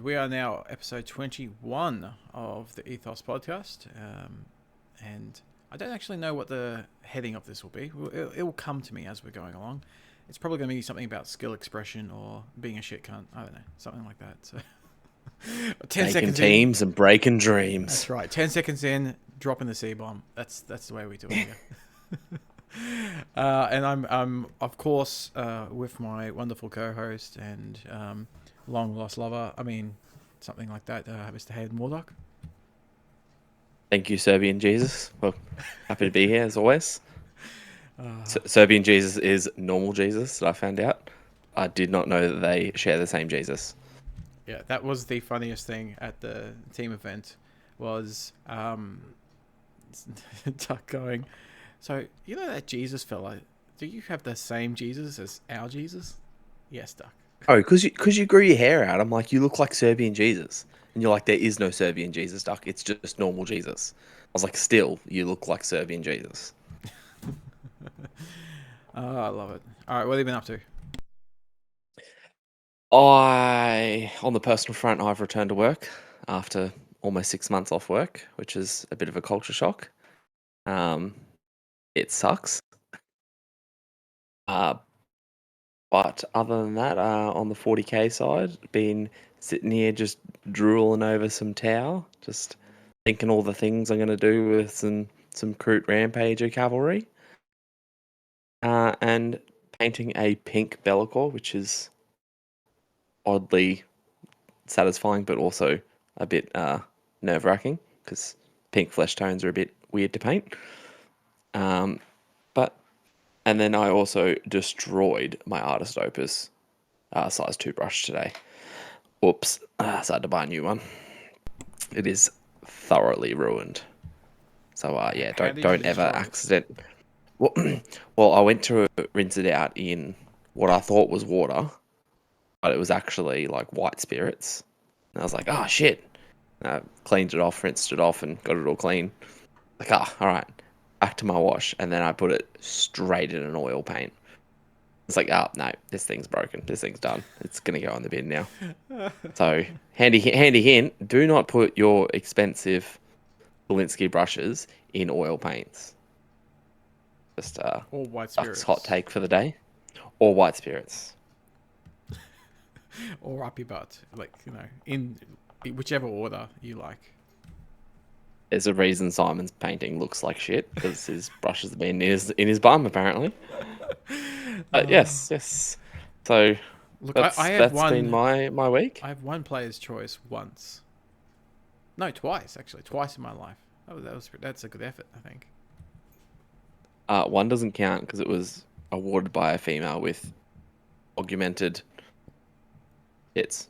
we are now episode 21 of the Ethos podcast. And I don't actually know what the heading of this will be. It will come to me as we're going along. It's probably going to be something about skill expression or being a shit cunt. I don't know, something like that. So, 10 seconds teams in, and breaking dreams. That's right. 10 seconds in, dropping the C-bomb. That's the way we do it here. And I'm of course with my wonderful co-host and long lost lover. I mean, something like that, Mr. Hayden Walduck. Thank you, Serbian Jesus. Well, happy to be here as always. Serbian Jesus is normal Jesus that I found out. I did not know that they share the same Jesus. Yeah, that was the funniest thing at the team event was Duck going, so you know that Jesus fella, do you have the same Jesus as our Jesus? Yes, Duck. Oh, because you grew your hair out. I'm like, you look like Serbian Jesus. And you're like, there is no Serbian Jesus, Duck. It's just normal Jesus. I was like, still, you look like Serbian Jesus. I love it. All right, what have you been up to? On the personal front, I've returned to work after almost 6 months off work, which is a bit of a culture shock. It sucks. But other than that, on the 40k side, been sitting here just drooling over some Tau, just thinking all the things I'm going to do with some Kroot Rampager cavalry. And painting a pink Be'lakor, which is oddly satisfying, but also a bit nerve-wracking, because pink flesh tones are a bit weird to paint. And then I also destroyed my Artist Opus size 2 brush today. Whoops. So I had to buy a new one. It is thoroughly ruined. So yeah, don't ever accident. Well, I went to rinse it out in what I thought was water, but it was actually like white spirits. And I was like, oh shit. I cleaned it off, rinsed it off, and got it all clean. Like, all right. Back to my wash, and then I put it straight in an oil paint. It's like, oh no, this thing's broken. This thing's done. It's gonna go in the bin now. So handy hint: do not put your expensive Belinsky brushes in oil paints. Just or white spirits. Hot take for the day, or white spirits, or up your butt, like in whichever order you like. There's a reason Simon's painting looks like shit, because his brushes have been in his bum, apparently. Yes. So look, that's been my week. I have one player's choice once. No, twice actually. Twice in my life. That's a good effort, I think. One doesn't count because it was awarded by a female with augmented hits.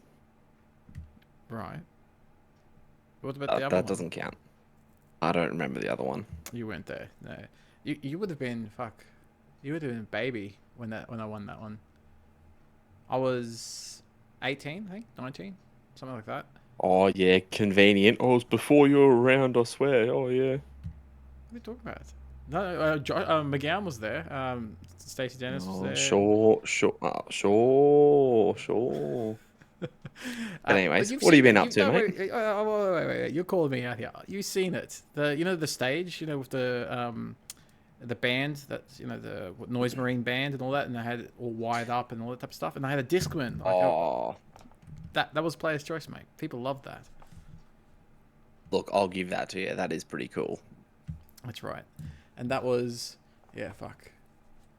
Right. What about the other one? That doesn't count. I don't remember the other one. You weren't there. No. You would have been You would have been a baby when I won that one. I was 18, I think, 19, something like that. Oh yeah, convenient. Oh, it was before you were around, I swear. Oh yeah. What are you talking about? No, McGowan was there. Stacey Dennis was there. Sure. But anyways, what have you been up to, mate? Wait. You're calling me out here. You've seen it. The stage, with the band, that's the Noise Marine band and all that, and they had it all wired up and all that type of stuff, and they had a Discman. That was player's choice, mate. People loved that. Look, I'll give that to you. That is pretty cool. That's right. And that was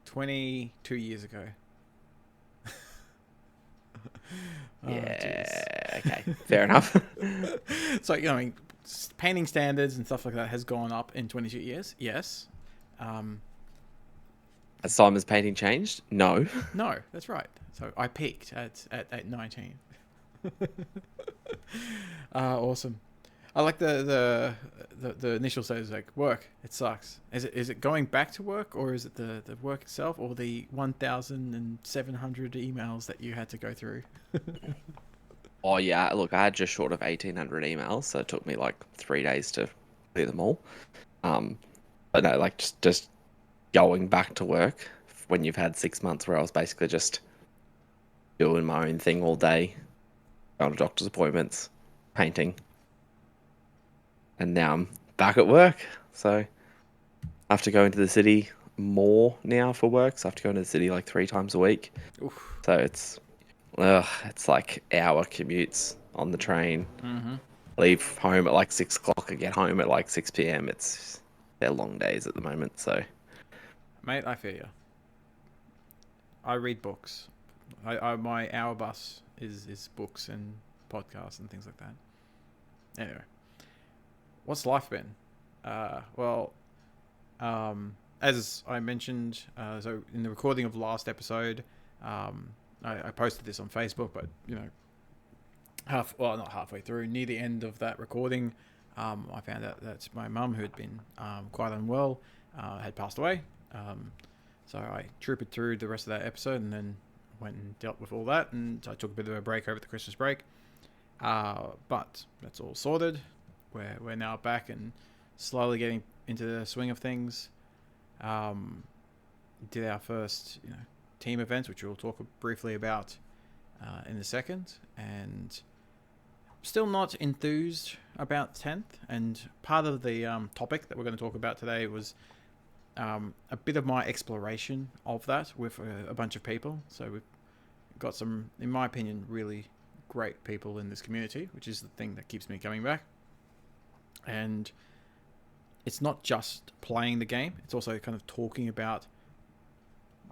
22 years ago. Okay, fair enough. So painting standards and stuff like that has gone up in 22 years. Yes. Has Simon's painting changed? No. No, that's right. So I peaked at 19. Awesome. I like the initial stage, like work. It sucks. Is it going back to work, or is it the work itself, or the 1,700 emails that you had to go through? Oh yeah, look, I had just short of 1,800 emails, so it took me like 3 days to clear them all. But no, like just going back to work when you've had 6 months where I was basically just doing my own thing all day, going to doctor's appointments, painting, and now I'm back at work. So I have to go into the city more now for work. So I have to go into the city like 3 times a week. Oof. So it's like hour commutes on the train. Mm-hmm. Leave home at like 6 o'clock and get home at like 6 p.m. They're long days at the moment. So Mate, I feel you. I read books. My hour bus is books and podcasts and things like that. Anyway, what's life been? Well, as I mentioned, so in the recording of the last episode, I posted this on Facebook, but not halfway through, near the end of that recording, I found out that my mum, who had been quite unwell, had passed away. So I trooped through the rest of that episode and then went and dealt with all that, and I took a bit of a break over the Christmas break. But that's all sorted. We're now back and slowly getting into the swing of things. Did our first team events, which we'll talk briefly about in a second, and still not enthused about 10th. And part of the topic that we're going to talk about today was a bit of my exploration of that with a bunch of people. So we've got some, in my opinion, really great people in this community, which is the thing that keeps me coming back. And it's not just playing the game, it's also kind of talking about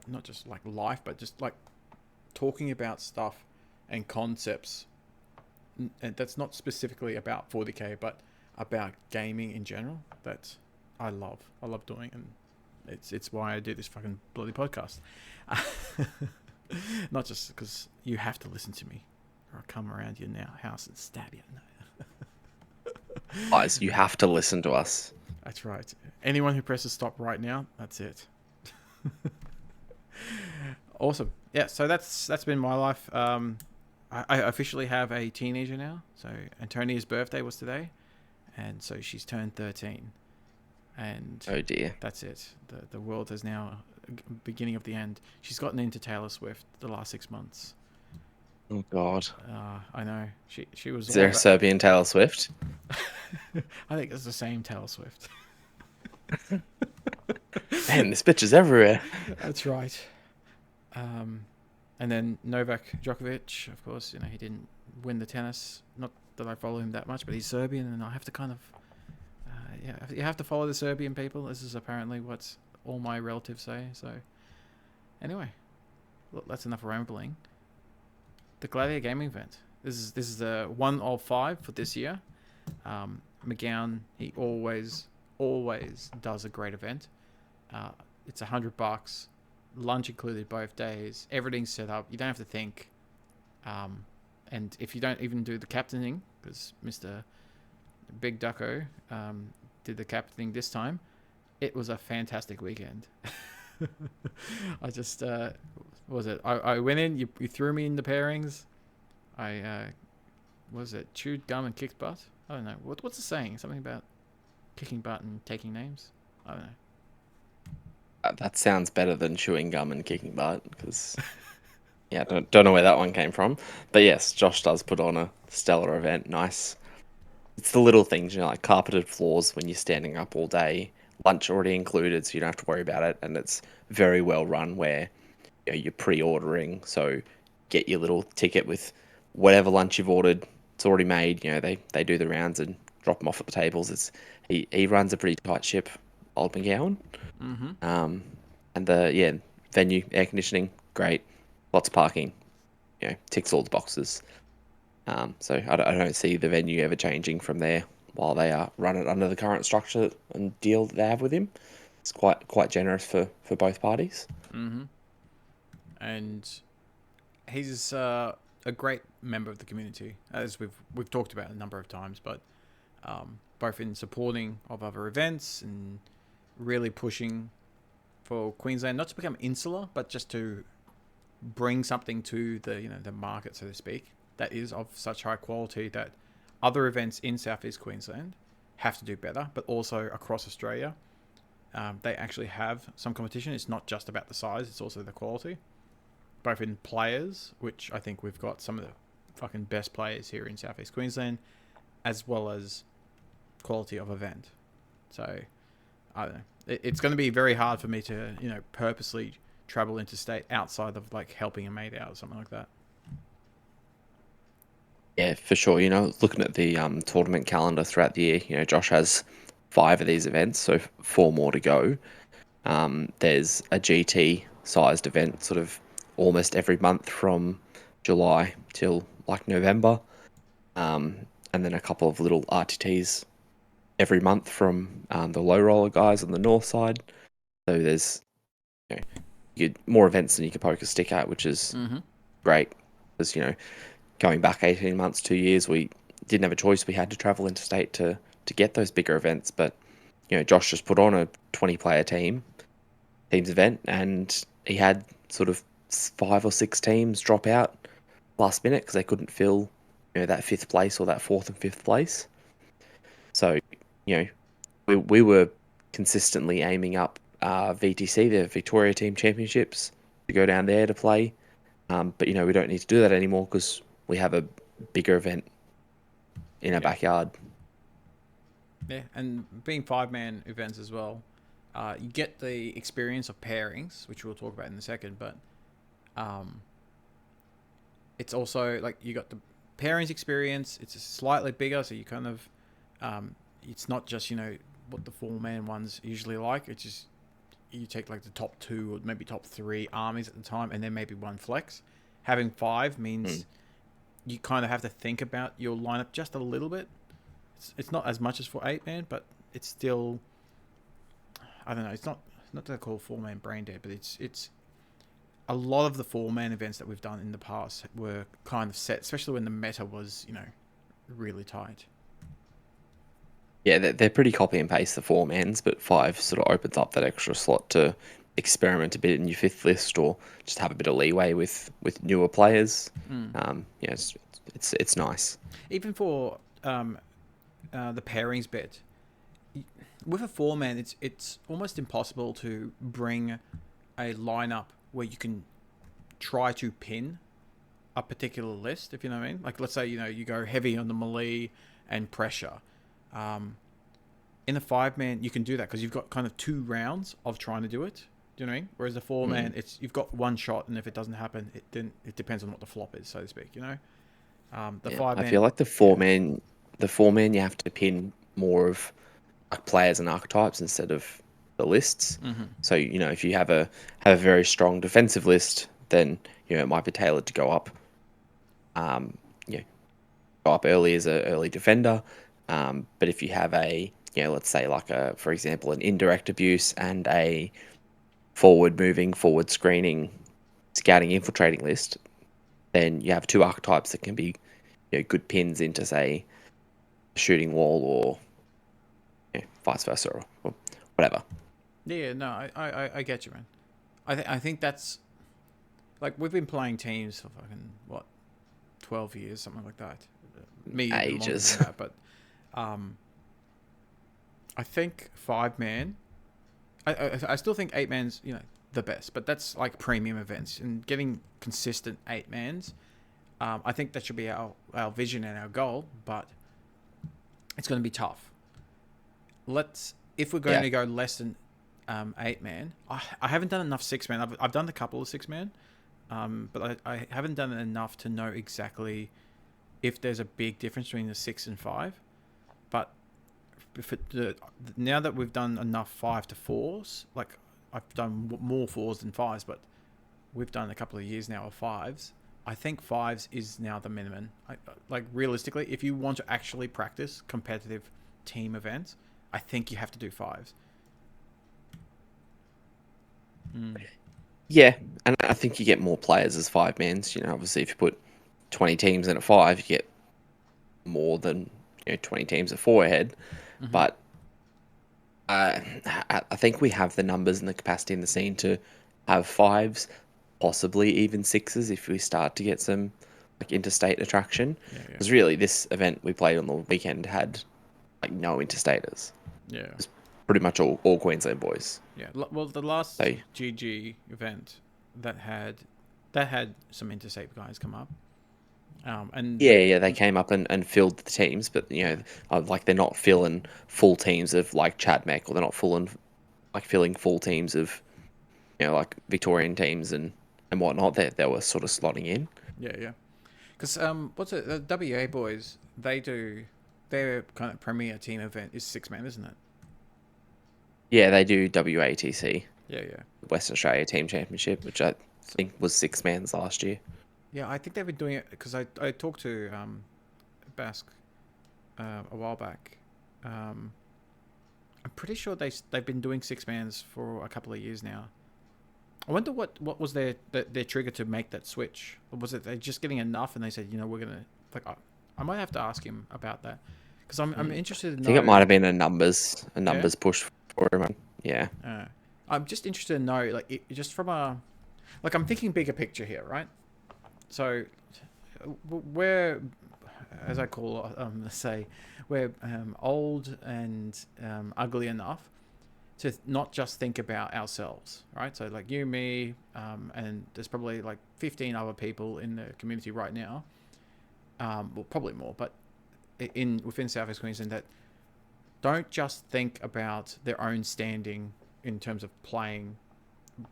not just like life, but just like talking about stuff and concepts, and that's not specifically about 40k, but about gaming in general, that I love doing, and it's why I do this fucking bloody podcast. Not just because you have to listen to me, or I'll come around your house and stab you. No. guys, you have to listen to us. That's right. Anyone who presses stop right now, that's it. Awesome. Yeah, so that's been my life. I officially have a teenager now. So Antonia's birthday was today, and so she's turned 13. And oh dear, that's it. The world is now beginning of the end. She's gotten into Taylor Swift the last 6 months. oh god. I know. She was. Is there a Serbian Taylor Swift? I think it's the same Taylor Swift. Man, this bitch is everywhere. That's right. And then Novak Djokovic, of course, he didn't win the tennis. Not that I follow him that much, but he's Serbian, and I have to kind of, you have to follow the Serbian people. This is apparently what all my relatives say. So, anyway, look, that's enough rambling. The Gladiator gaming event. This is the 1 of 5 for this year. McGowan, he always does a great event. It's $100. Lunch included both days. Everything's set up. You don't have to think. And if you don't even do the captaining, because Mr. Big Ducko did the captaining this time, it was a fantastic weekend. I just what was it? I went in. You threw me in the pairings. I chewed gum and kicked butt. I don't know. What's the saying? Something about kicking butt and taking names. I don't know. That sounds better than chewing gum and kicking butt, because yeah, don't know where that one came from. But yes, Josh does put on a stellar event. Nice. It's the little things, like carpeted floors when you're standing up all day, lunch already included, so you don't have to worry about it, and it's very well run where you're pre-ordering, so get your little ticket with whatever lunch you've ordered. It's already made. They do the rounds and drop them off at the tables. He runs a pretty tight ship, old McGowan. Mm-hmm. And the venue, air conditioning, great, lots of parking, ticks all the boxes. So I don't see the venue ever changing from there while they run it under the current structure and deal that they have with him. It's quite generous for both parties. Mm-hmm. And he's a great member of the community, as we've talked about a number of times, but both in supporting of other events and really pushing for Queensland not to become insular, but just to bring something to the market, so to speak, that is of such high quality that other events in Southeast Queensland have to do better, but also across Australia. They actually have some competition. It's not just about the size, it's also the quality, both in players, which I think we've got some of the fucking best players here in Southeast Queensland, as well as quality of event. So I don't know. It's going to be very hard for me to, purposely travel interstate outside of like helping a mate out or something like that. Yeah, for sure. Looking at the tournament calendar throughout the year, Josh has 5 of these events, so 4 more to go. There's a GT sized event sort of almost every month from July till like November. And then a couple of little RTTs every month from the low roller guys on the north side. So there's more events than you can poke a stick at, which is great. Because, going back 18 months, 2 years, we didn't have a choice. We had to travel interstate to get those bigger events. But, Josh just put on a 20-player teams event, and he had sort of 5 or 6 teams drop out last minute because they couldn't fill, that 5th place or that 4th and 5th place. So, we were consistently aiming up VTC, the Victoria Team Championships, to go down there to play. But, we don't need to do that anymore because we have a bigger event in our backyard. Yeah, and being 5-man events as well, you get the experience of pairings, which we'll talk about in a second, but it's also like you got the pairings experience. It's slightly bigger, so you kind of it's not just what the 4-man ones usually like. It's just you take like the top 2 or maybe top 3 armies at the time, and then maybe 1 flex. Having 5 means you kind of have to think about your lineup just a little bit. It's not as much as for 8-man, but it's still, I don't know. It's not that I call 4-man brain dead, but it's a lot of the 4-man events that we've done in the past were kind of set, especially when the meta was really tight. Yeah, they're pretty copy and paste the 4-mans, but 5 sort of opens up that extra slot to experiment a bit in your 5th list, or just have a bit of leeway with newer players. It's nice. Even for the pairings bit, with a 4-man, it's almost impossible to bring a lineup where you can try to pin a particular list, if you know what I mean. Like, let's say you go heavy on the melee and pressure. In a 5-man, you can do that because you've got kind of 2 rounds of trying to do it. Do you know what I mean? Whereas the 4-man, you've got 1 shot, and if it doesn't happen, it depends on what the flop is, so to speak. The 5-man. I feel like the 4-man, you have to pin more of like players and archetypes instead of the lists. So if you have a very strong defensive list, then it might be tailored to go up. Go up early as an early defender. But if you have let's say like for example, an indirect abuse and a forward moving, forward screening, scouting, infiltrating list, then you have 2 archetypes that can be good pins into, say, a shooting wall or vice versa or whatever. Yeah, no, I get you, man. I think that's like we've been playing teams for fucking 12 years, something like that. Me ages. That, but I think 5-man. I still think 8-man's the best, but that's like premium events and getting consistent 8-mans. I think that should be our vision and our goal, but it's going to be tough. If we're going to go less than 8-man, I haven't done enough 6-man. I've done a couple of 6-man, but I haven't done it enough to know exactly if there's a big difference between the 6 and 5. But now that we've done enough 5 to 4s, like I've done more 4s than 5s, but we've done a couple of years now of 5s. I think 5s is now the minimum. Like realistically, if you want to actually practice competitive team events, I think you have to do 5s. Yeah, and I think you get more players as 5-mans. Obviously, if you put 20 teams in a 5, you get more than 20 teams at 4 ahead. But I think we have the numbers and the capacity in the scene to have 5s, possibly even 6s if we start to get some like interstate attraction. Because really, this event we played on the weekend had like no interstaters. Yeah, it was pretty much all Queensland boys. Yeah, well, the last GG event that had some interstate guys come up. And Yeah, they came up and filled the teams, but like they're not filling full teams of like Chad Mech, or they're not filling full teams of like Victorian teams and whatnot. They were sort of slotting in. yeah. Because what's it? The WA boys, their kind of premier team event is 6-man, isn't it? Yeah, they do WATC, Yeah. Western Australia Team Championship, which I So, think was 6 mans last year. yeah, I think they've been doing it because I talked to Basque a while back. I'm pretty sure they've been doing 6-mans for a couple of years now. I wonder what was their trigger to make that switch. Or was it they just getting enough and they said, we're gonna like I might have to ask him about that because I'm interested to I think it know. might have been a Yeah. numbers push for him. Yeah. I'm just interested to know, like, just from I'm thinking bigger picture here, right? So, we're, as I call, let's say, we're old and ugly enough to not just think about ourselves, right? So, like you, me, and there's probably like 15 other people in the community right now. Well, probably more, but within South East Queensland that don't just think about their own standing in terms of playing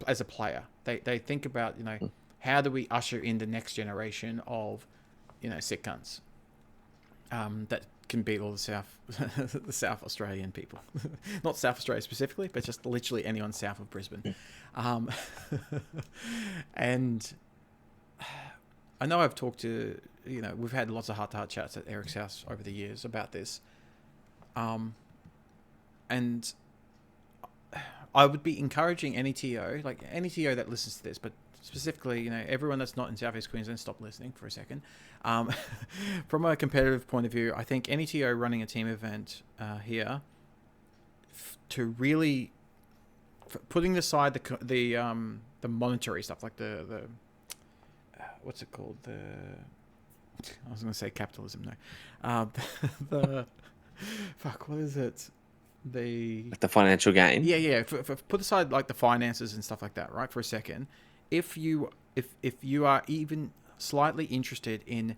as a player. They think about, how do we usher in the next generation of, sick cunts that can beat all the the South Australian people. Not South Australia specifically, but just literally anyone south of Brisbane. Um, and I know I've talked to, we've had lots of heart-to-heart chats at Eric's house over the years about this. And I would be encouraging any TO, like any TO that listens to this, but specifically, everyone that's not in South East Queensland, stop listening for a second. From a competitive point of view, I think any TO running a team event here to really putting aside the monetary stuff, like the what's it called? I was going to say capitalism. No, the fuck. What is it? Like the financial gain. Yeah. Put aside like the finances and stuff like that, right? For a second, if you are even slightly interested in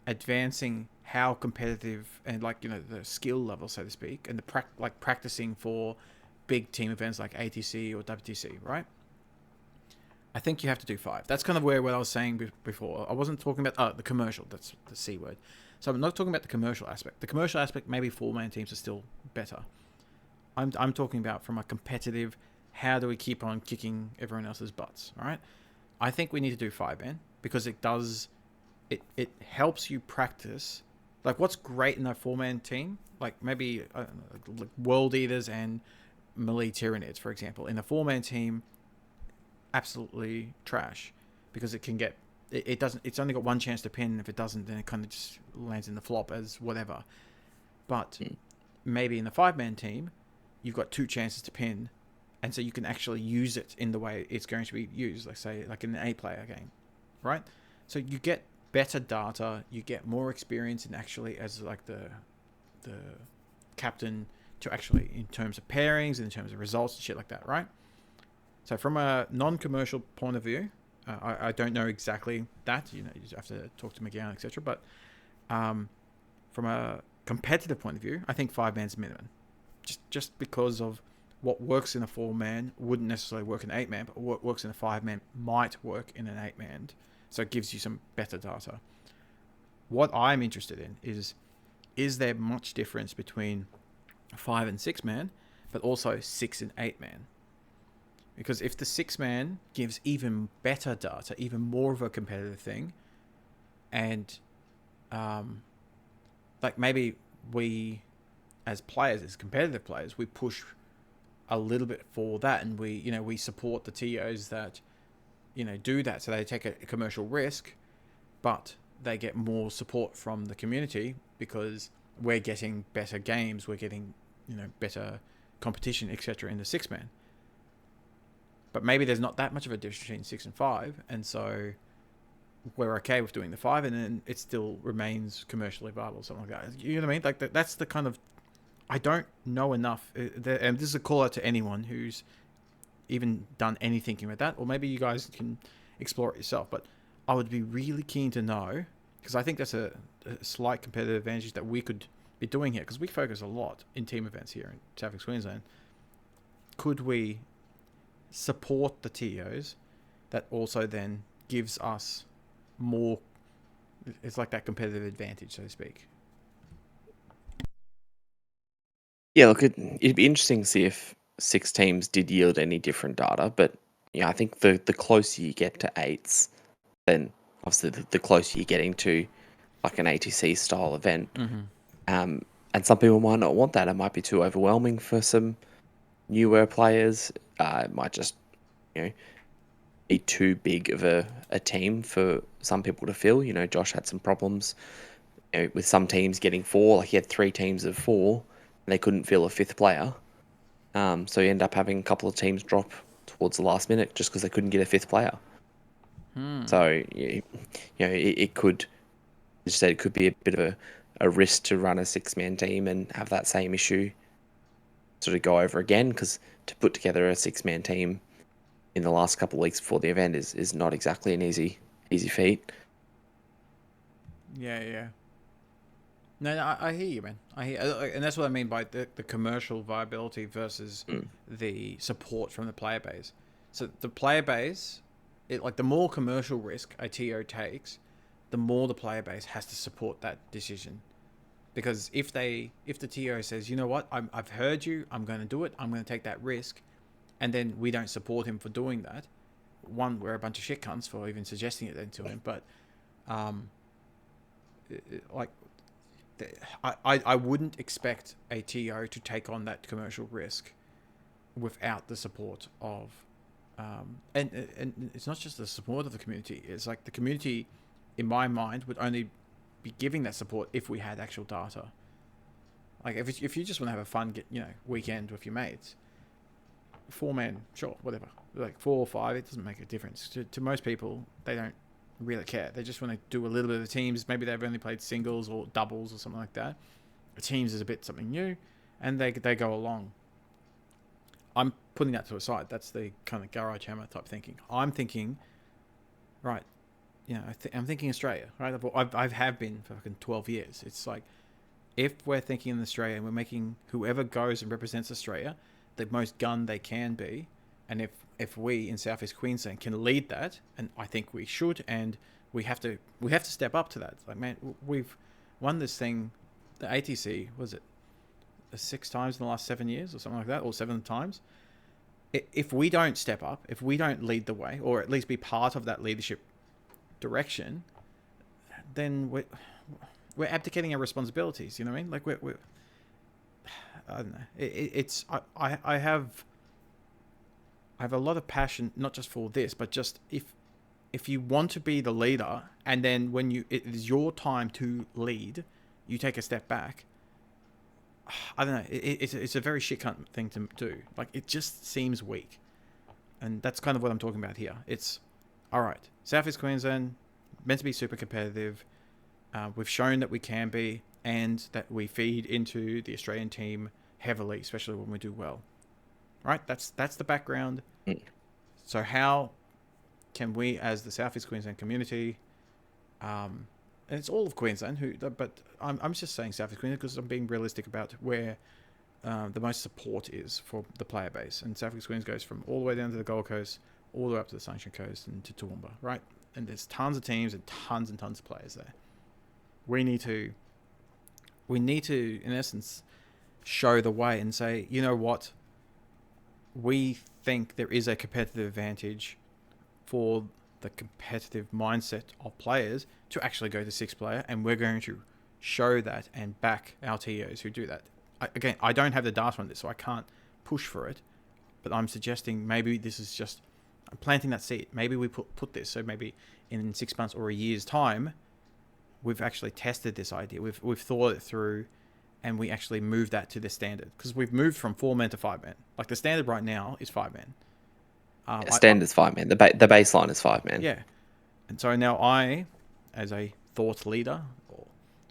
advancing how competitive and the skill level, so to speak, and the practicing for big team events like ATC or WTC, right? I think you have to do 5. That's kind of what I was saying before. I wasn't talking about the commercial. That's the C word. So I'm not talking about the commercial aspect. The commercial aspect, maybe 4-man teams are still better. I'm talking about from a competitive, how do we keep on kicking everyone else's butts, all right? I think we need to do 5-man because it helps you practice. Like, what's great in a 4-man team, like maybe like World Eaters and Melee Tyranids, for example. In a 4-man team, absolutely trash because it can get it doesn't. It's only got one chance to pin. If it doesn't, then it kind of just lands in the flop as whatever. But maybe in the 5-man team, you've got 2 chances to pin, and so you can actually use it in the way it's going to be used. Like say, like in an 8-player game, right? So you get better data, you get more experience in actually as like the captain to actually in terms of pairings, in terms of results and shit like that, right? So from a non-commercial point of view, I don't know exactly that. You have to talk to McGowan, etc. But from a competitive point of view, I think 5-man's minimum. Just because of what works in a 4-man wouldn't necessarily work in an 8-man, but what works in a 5-man might work in an 8-man. So it gives you some better data. What I'm interested in is there much difference between 5 and 6-man, but also 6 and 8-man? Because if the 6-man gives even better data, even more of a competitive thing, and like maybe we, as players, as competitive players, we push a little bit for that, and we support the TOs that do that, so they take a commercial risk, but they get more support from the community because we're getting better games, we're getting better competition, etc. in the 6-man. But maybe there's not that much of a difference between 6 and 5, and so we're okay with doing the 5, and then it still remains commercially viable, something like that. You know what I mean? Like that's the kind of, I don't know enough, and this is a call out to anyone who's even done any thinking with that, or maybe you guys can explore it yourself. But I would be really keen to know because I think that's a slight competitive advantage that we could be doing here, because we focus a lot in team events here in South East Queensland. Could we support the TOs that also then gives us more, it's like that competitive advantage, so to speak. Yeah, look, it'd be interesting to see if 6 teams did yield any different data, but yeah, I think the closer you get to 8s, then obviously the closer you're getting to like an ATC style event. And some people might not want that. It might be too overwhelming for some newer players. It might just, be too big of a team for some people to fill. Josh had some problems with some teams getting 4. Like he had 3 teams of 4, and they couldn't fill a 5th player. So you end up having a couple of teams drop towards the last minute just because they couldn't get a 5th player. So it could, as you said, it could be a bit of a risk to run a 6-man team and have that same issue sort of go over again, because to put together a 6-man team in the last couple of weeks before the event is not exactly an easy feat. Yeah. No, I hear you, man. I hear, and that's what I mean by the commercial viability versus the support from the player base. So the player base, the more commercial risk a TO takes, the more the player base has to support that decision. Because if the TO says, you know what, I've heard you, I'm going to do it, I'm going to take that risk, and then we don't support him for doing that, one, we're a bunch of shit cunts for even suggesting it then to him. But I wouldn't expect a TO to take on that commercial risk without the support of and it's not just the support of the community. It's like the community, in my mind, would only be giving that support if we had actual data. Like if you just want to have a fun weekend with your mates, 4-man, sure, whatever. Like 4 or 5, it doesn't make a difference to most people. They don't really care. They just want to do a little bit of the teams. Maybe they've only played singles or doubles or something like that. The teams is a bit something new, and they go along. I'm putting that to a side. That's the kind of garage hammer type thinking. I'm thinking, right, I'm thinking Australia, right? I have been for fucking 12 years. It's like, if we're thinking in Australia and we're making whoever goes and represents Australia the most gun they can be, and if we in Southeast Queensland can lead that, and I think we should, and we have to step up to that. Like, man, we've won this thing, the ATC, was it 6 times in the last 7 years or something like that, or 7 times? If we don't step up, if we don't lead the way, or at least be part of that leadership direction, then we're abdicating our responsibilities. You know what I mean? Like we're I don't know. I have a lot of passion, not just for this, but just if you want to be the leader, and then when it is your time to lead, you take a step back. I don't know. It's a very shit cunt thing to do. Like, it just seems weak, and that's kind of what I'm talking about here. It's all right. South East Queensland meant to be super competitive. We've shown that we can be, and that we feed into the Australian team heavily, especially when we do well. Right? That's the background. So how can we, as the South East Queensland community, and it's all of Queensland, but I'm just saying South East Queensland because I'm being realistic about where the most support is for the player base. And South East Queensland goes from all the way down to the Gold Coast, all the way up to the Sunshine Coast and to Toowoomba, right? And there's tons of teams and tons of players there. We need to, in essence, show the way and say, you know what? We think there is a competitive advantage for the competitive mindset of players to actually go to 6-player, and we're going to show that and back our TOs who do that. Again, I don't have the data on this, so I can't push for it, but I'm suggesting maybe this is just, I'm planting that seed. Maybe we put this, so maybe in 6 months or a year's time, we've actually tested this idea. We've thought it through, and we actually move that to the standard, because we've moved from 4-man to 5-man. Like, the standard right now is 5-man. Standard's 5-man. The baseline is 5-man. Yeah. And so now I, as a thought leader, or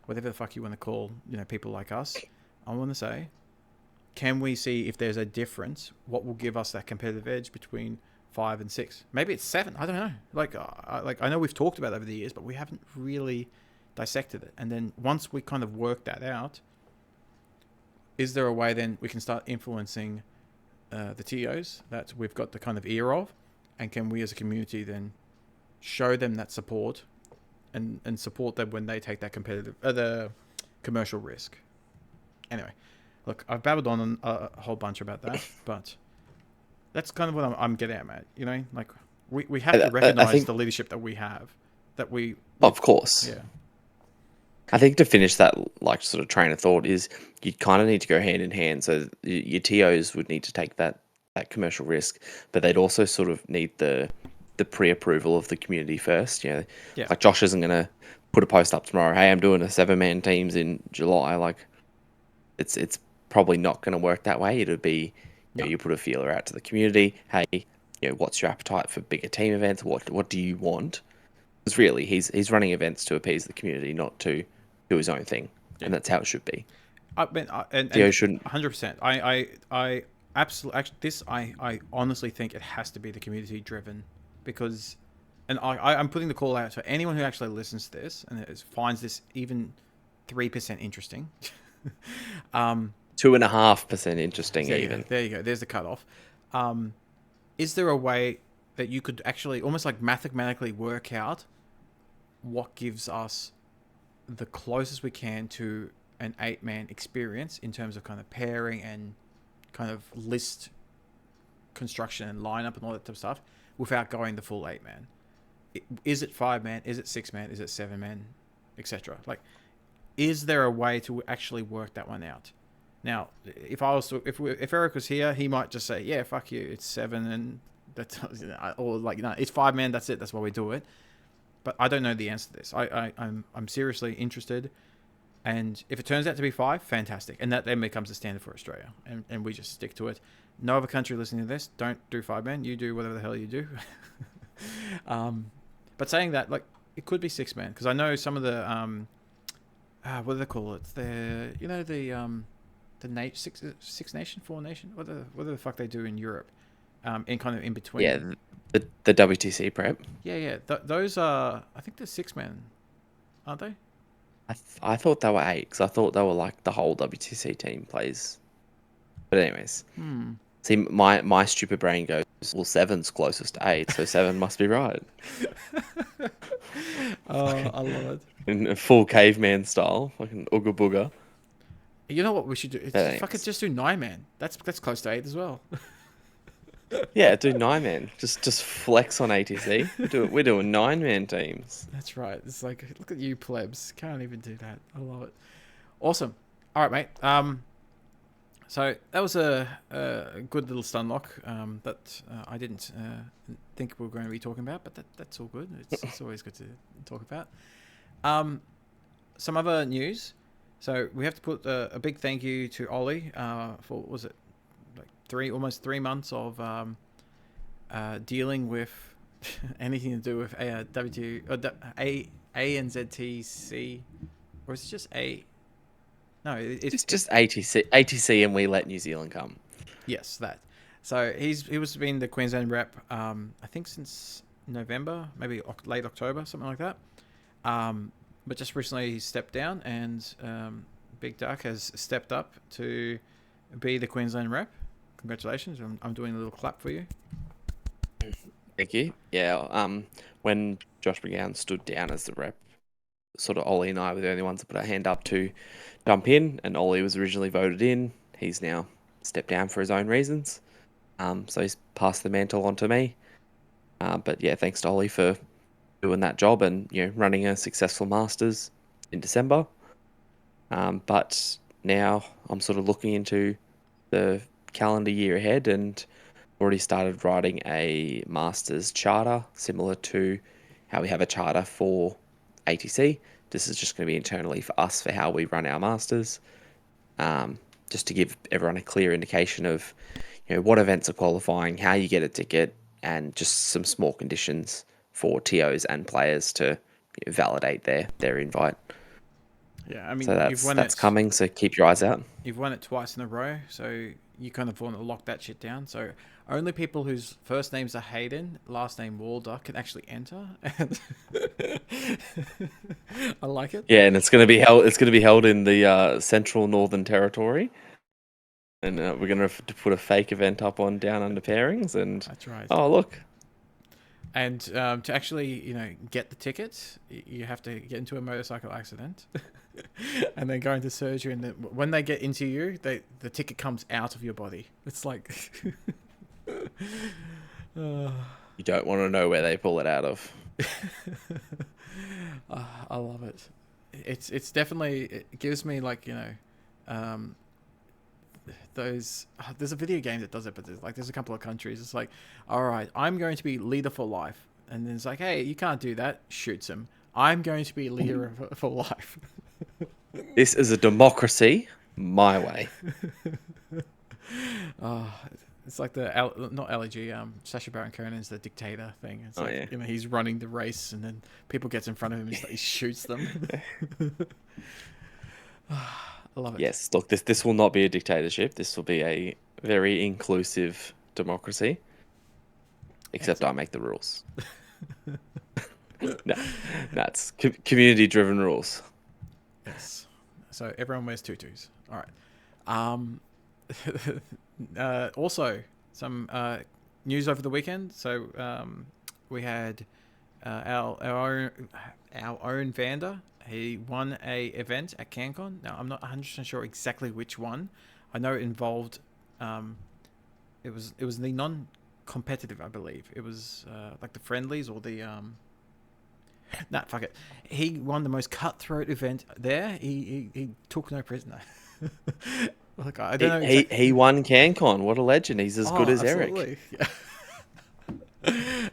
whatever the fuck you want to call, people like us, I want to say, can we see if there's a difference? What will give us that competitive edge between 5 and 6? Maybe it's 7. I don't know. I know we've talked about it over the years, but we haven't really dissected it, and then once we kind of work that out, is there a way then we can start influencing the TOs that we've got the kind of ear of, and can we as a community then show them that support and support them when they take that the commercial risk. Anyway, look, I've babbled on a whole bunch about that, but that's kind of what I'm getting at, mate. You know, like we have to recognize the leadership that we have, of course. Yeah. I think to finish that like sort of train of thought is you kind of need to go hand in hand. So your TOs would need to take that commercial risk, but they'd also sort of need the pre-approval of the community first. You know, like Josh isn't going to put a post up tomorrow, hey, I'm doing a 7-man teams in July. Like it's probably not going to work that way. It'll be, you know, you put a feeler out to the community. Hey, you know, what's your appetite for bigger team events? What do you want? Because really, he's running events to appease the community, not to do his own thing, and that's how it should be. I mean, and shouldn't 100%. I absolutely, actually, I honestly think it has to be the community driven, because, and I'm putting the call out to anyone who actually listens to this and finds this even 3% interesting. 2.5% interesting, even. There you go. There's the cutoff. Is there a way that you could actually almost like mathematically work out what gives us the closest we can to an 8-man experience in terms of kind of pairing and kind of list construction and lineup and all that type of stuff without going the full 8-man? Is it 5-man? Is it 6-man? Is it 7-man? Etc. Like, is there a way to actually work that one out? Now, if Eric was here, he might just say, "Yeah, fuck you, it's 7 and that's," or like, "No, it's 5-man. That's it. That's why we do it." But I don't know the answer to this. I'm seriously interested, and if it turns out to be 5, fantastic, and that then becomes the standard for Australia, and we just stick to it. No other country listening to this, don't do 5-man. You do whatever the hell you do. But saying that, like, it could be 6-man, because I know some of the what do they call it? The Six Nation, 4 Nation. What the fuck they do in Europe? In kind of in between. Yeah, the WTC prep. Yeah. Those are, I think they're 6-man, aren't they? I thought they were 8, because I thought they were like the whole WTC team plays. But anyways, see, my stupid brain goes, well, 7's closest to 8, so 7 must be right. Oh, I love it. In a full caveman style, like an ooga booga. You know what we should do? Fucking just do 9-man. That's close to 8 as well. Yeah, do 9-man. Just flex on ATC. We're doing 9-man teams. That's right. It's like, look at you plebs. Can't even do that. I love it. Awesome. All right, mate. So that was a good little stun lock that I didn't think we were going to be talking about, but that's all good. It's always good to talk about. Some other news. So we have to put a big thank you to Olly for, what was it, like almost 3 months of dealing with anything to do with anztc, or is it just A? No, it's just ATC, and we let New Zealand come. Yes, that. So he was been the Queensland rep, I think since November, maybe late October, something like that. But just recently he stepped down, and Big Duck has stepped up to be the Queensland rep. Congratulations! I'm doing a little clap for you. Thank you. Yeah. When Josh Brigown stood down as the rep, sort of Olly and I were the only ones that put our hand up to jump in, and Olly was originally voted in. He's now stepped down for his own reasons. So he's passed the mantle on to me. But yeah, thanks to Olly for doing that job and, you know, running a successful Masters in December. But now I'm sort of looking into the calendar year ahead, and already started writing a Masters charter similar to how we have a charter for ATC. This is just going to be internally for us for how we run our Masters, just to give everyone a clear indication of, you know, what events are qualifying, how you get a ticket, and just some small conditions for TOs and players to, you know, validate their invite. Yeah, I mean, so that's coming. So keep your eyes out. You've won it twice in a row, so you kind of want to lock that shit down. So only people whose first names are Hayden, last name Walduck, can actually enter. And I like it. Yeah, and it's going to be held. It's going to be held in the Central Northern Territory, and we're going to put a fake event up on Down Under pairings. And That's right. oh look, And to actually, get the ticket, you have to get into a motorcycle accident, and then go into surgery. And then when they get into you, the ticket comes out of your body. It's like, you don't want to know where they pull it out of. I love it. It's definitely, it gives me like those. There's a video game that does it, but there's a couple of countries. It's like, all right, I'm going to be leader for life, and then it's like, hey, you can't do that. Shoots him. I'm going to be leader for life. This is a democracy, my way. It's like not LG, Sacha Baron Cohen's the dictator thing. It's yeah. He's running the race, and then people gets in front of him, and he shoots them. I love it. Yes, look, this will not be a dictatorship. This will be a very inclusive democracy. Except I make the rules. No, it's community-driven rules. Yes. So everyone wears tutus. All right. Also, some news over the weekend. So we had our own Vander. He won a event at CanCon. Now, I'm not 100% sure exactly which one. I know it involved... it was the non-competitive, I believe. It was like the friendlies or the... Nah, fuck it. He won the most cutthroat event there. He took no prisoner. Like, I don't know. He won CanCon. What a legend. He's as good as absolutely. Eric. Yeah.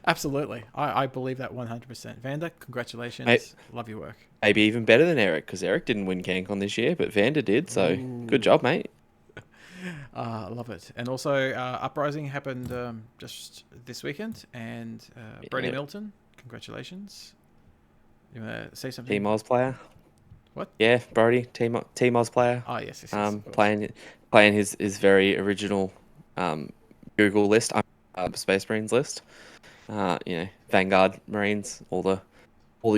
Absolutely. I believe that 100%. Vander, congratulations. Love your work. Maybe even better than Eric, because Eric didn't win CanCon this year, but Vander did, so good job, mate. I love it. And also, Uprising happened just this weekend, and Brodie Middleton, congratulations. You want to say something? Team Oz player. What? Yeah, Brodie, Team Oz player. Oh, yes. Playing his very original Google list, Space Marines list. Vanguard Marines, all the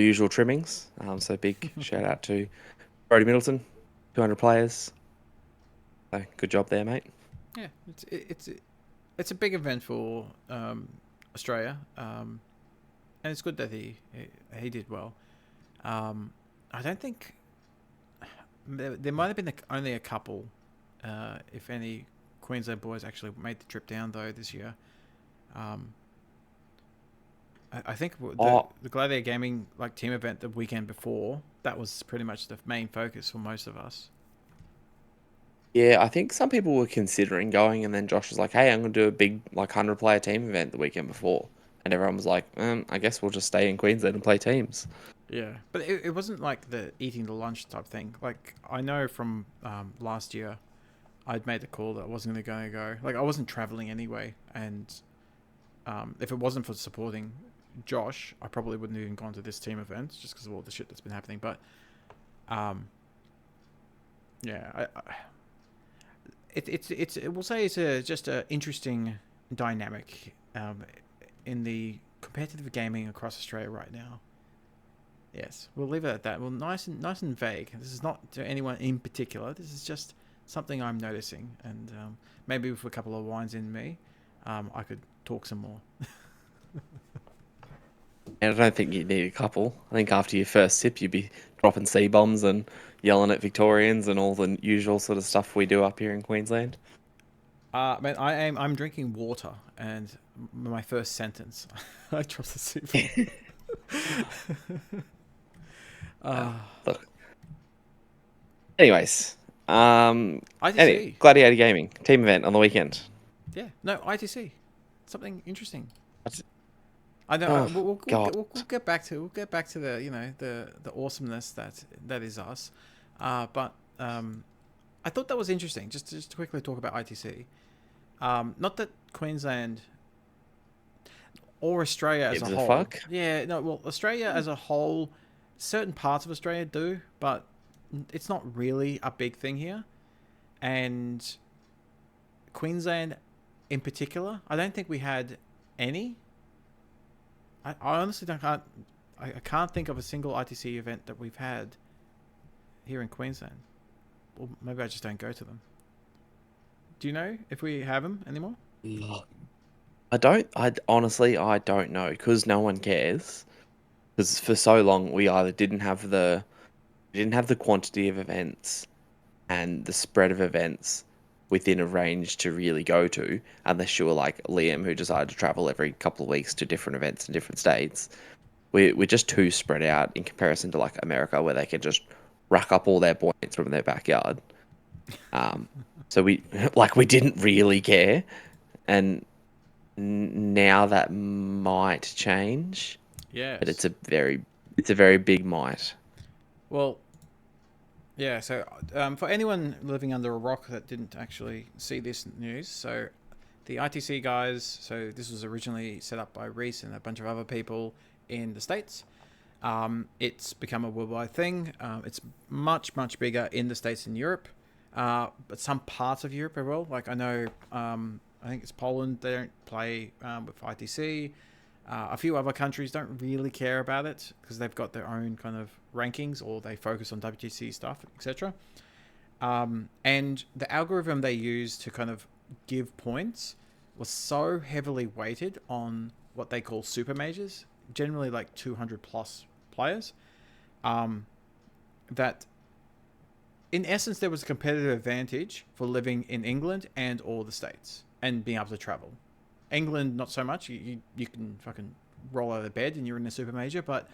usual trimmings. So big shout out to Brodie Middleton, 200 players. So good job there, mate. Yeah, it's a big event for Australia, and it's good that he did well. I don't think there might have been only a couple, if any, Queensland boys actually made the trip down though this year. I think the Gladiator Gaming team event the weekend before, that was pretty much the main focus for most of us. Yeah, I think some people were considering going, and then Josh was like, "Hey, I'm going to do a big 100-player team event the weekend before," and everyone was like, "I guess we'll just stay in Queensland and play teams." Yeah, but it wasn't like the eating the lunch type thing. Like, I know from last year, I'd made the call that I wasn't going to go. Like, I wasn't traveling anyway, and if it wasn't for supporting Josh, I probably wouldn't have even gone to this team event just because of all the shit that's been happening. But yeah, we'll say it's just an interesting dynamic in the competitive gaming across Australia right now. Yes, we'll leave it at that. Well, nice and vague. This is not to anyone in particular. This is just something I'm noticing, and maybe with a couple of wines in me, I could talk some more. And I don't think you need a couple. I think after your first sip, you'd be dropping C-bombs and yelling at Victorians and all the usual sort of stuff we do up here in Queensland. Man, I'm drinking water, and my first sentence, I dropped the C-bomb. Look. Anyways, ITC. Gladiator Gaming team event on the weekend. Yeah, no, ITC, something interesting. I know. We'll get back to the the awesomeness that is us, but I thought that was interesting. Just to quickly talk about ITC. Not that Queensland or Australia as a whole. Fuck? Yeah, no. Well, Australia as a whole, certain parts of Australia do, but it's not really a big thing here. And Queensland in particular, I don't think we had any. I honestly I can't think of a single ITC event that we've had here in Queensland. Or maybe I just don't go to them. Do you know if we have them anymore? I honestly, I don't know because no one cares. Because for so long we either didn't have the quantity of events and the spread of events within a range to really go to, unless you were like Liam, who decided to travel every couple of weeks to different events in different states. We're just too spread out in comparison to like America, where they can just rack up all their points from their backyard. So we we didn't really care, and now that might change, but Yes. it's a very big might. Well, yeah. So for anyone living under a rock that didn't actually see this news, so the ITC guys. So this was originally set up by Reese and a bunch of other people in the States. It's become a worldwide thing. It's much bigger in the States and Europe, but some parts of Europe as well. Like I know, I think it's Poland. They don't play with ITC. A few other countries don't really care about it because they've got their own kind of rankings, or they focus on WTC stuff, etc. And the algorithm they use to kind of give points was so heavily weighted on what they call super majors, generally like 200 plus players, that in essence there was a competitive advantage for living in England and all the states and being able to travel. England, not so much. You can fucking roll out of bed and you're in a super major, but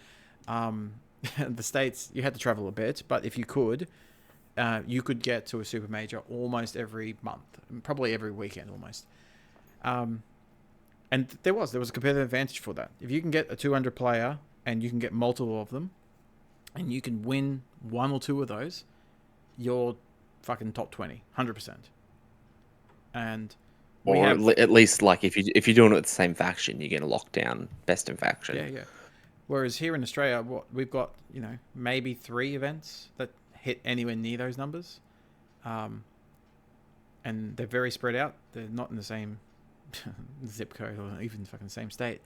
the States, you had to travel a bit. But if you could get to a super major almost every month, probably every weekend almost. And there was a competitive advantage for that. If you can get a 200 player and you can get multiple of them, and you can win one or two of those, you're fucking top 20, 100%. And Or at least like if you're doing it with the same faction, you're going to lock down best in faction. Yeah. Whereas here in Australia, we've got, maybe 3 events that hit anywhere near those numbers, and they're very spread out. They're not in the same zip code or even fucking same state.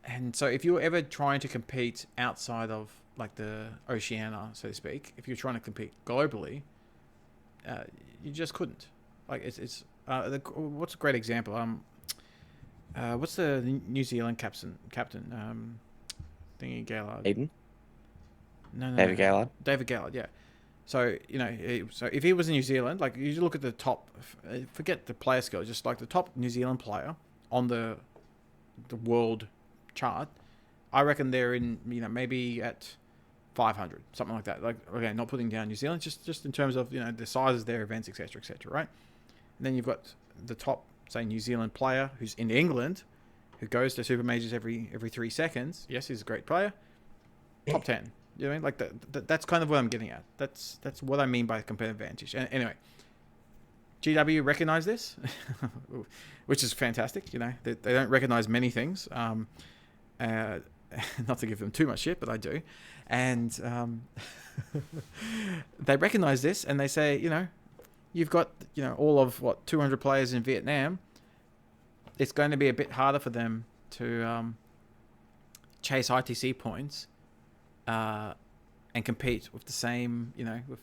And so if you're ever trying to compete outside of like the Oceania, so to speak, if you're trying to compete globally, you just couldn't. Like it's what's a great example? What's the New Zealand captain? Thingy Gaylord. Hayden? No. David Gaylord? David Gaylord, yeah. So so if he was in New Zealand, like you look at the top, forget the player skill, just like the top New Zealand player on the world chart, I reckon they're in maybe at 500, something like that. Like, okay, not putting down New Zealand, just in terms of the sizes of their events, etc., right? And then you've got the top, say, New Zealand player who's in England, who goes to super majors every 3 seconds. Yes, he's a great player. Top 10. You know what I mean? Like that's kind of what I'm getting at. That's what I mean by competitive advantage. And anyway, GW recognize this, which is fantastic. They don't recognize many things. Not to give them too much shit, but I do. And they recognize this and they say, you've got, all of 200 players in Vietnam. It's going to be a bit harder for them to chase ITC points and compete with the same, with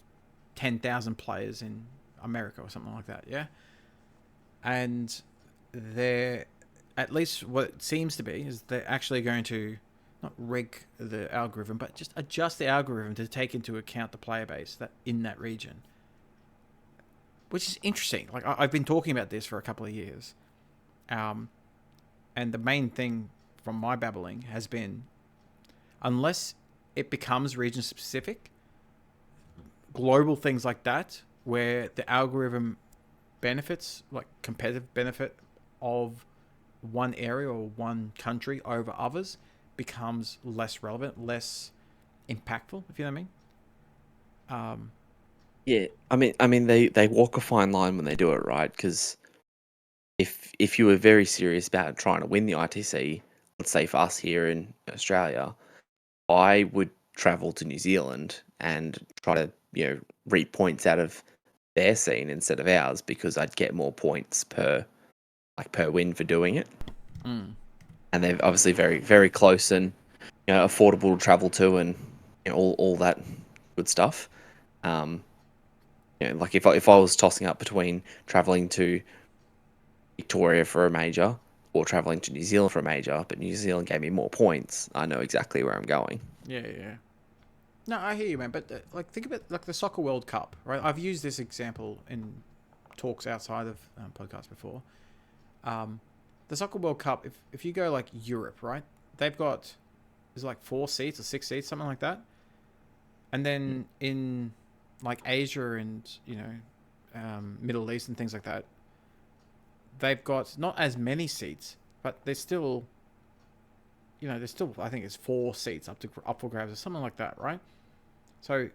10,000 players in America or something like that. Yeah. And they're, at least what it seems to be, is they're actually going to not rig the algorithm, but just adjust the algorithm to take into account the player base that in that region, which is interesting. Like I've been talking about this for a couple of years, and the main thing from my babbling has been, unless it becomes region specific, global things like that, where the algorithm benefits, like competitive benefit of one area or one country over others, becomes less relevant, less impactful, if you know what I mean. Yeah, I mean, they walk a fine line when they do it, right? Because if you were very serious about trying to win the ITC, let's say for us here in Australia, I would travel to New Zealand and try to reap points out of their scene instead of ours because I'd get more points per win for doing it. Mm. And they're obviously very, very close and affordable to travel to, and all that good stuff. Like if I was tossing up between traveling to Victoria for a major or traveling to New Zealand for a major, but New Zealand gave me more points, I know exactly where I'm going. Yeah. No, I hear you, man. But think about like the Soccer World Cup, right? I've used this example in talks outside of podcasts before. The Soccer World Cup, if you go like Europe, right? They've got there's like 4 seats or 6 seats, something like that. And then in like Asia and Middle East and things like that, they've got not as many seats, but there's still I think it's 4 seats up for grabs or something like that, right? So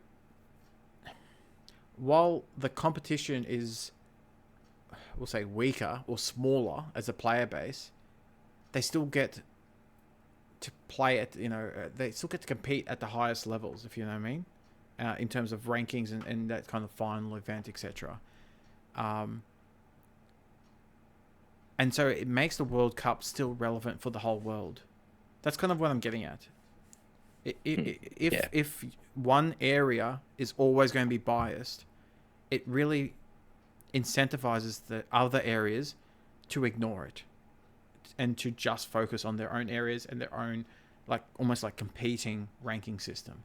while the competition is, we'll say, weaker or smaller as a player base, they still get to play at they still get to compete at the highest levels, if you know what I mean, in terms of rankings and that kind of final event, etc. And so it makes the World Cup still relevant for the whole world. That's kind of what I'm getting at. If one area is always going to be biased, it really incentivizes the other areas to ignore it and to just focus on their own areas and their own, like almost like competing ranking system.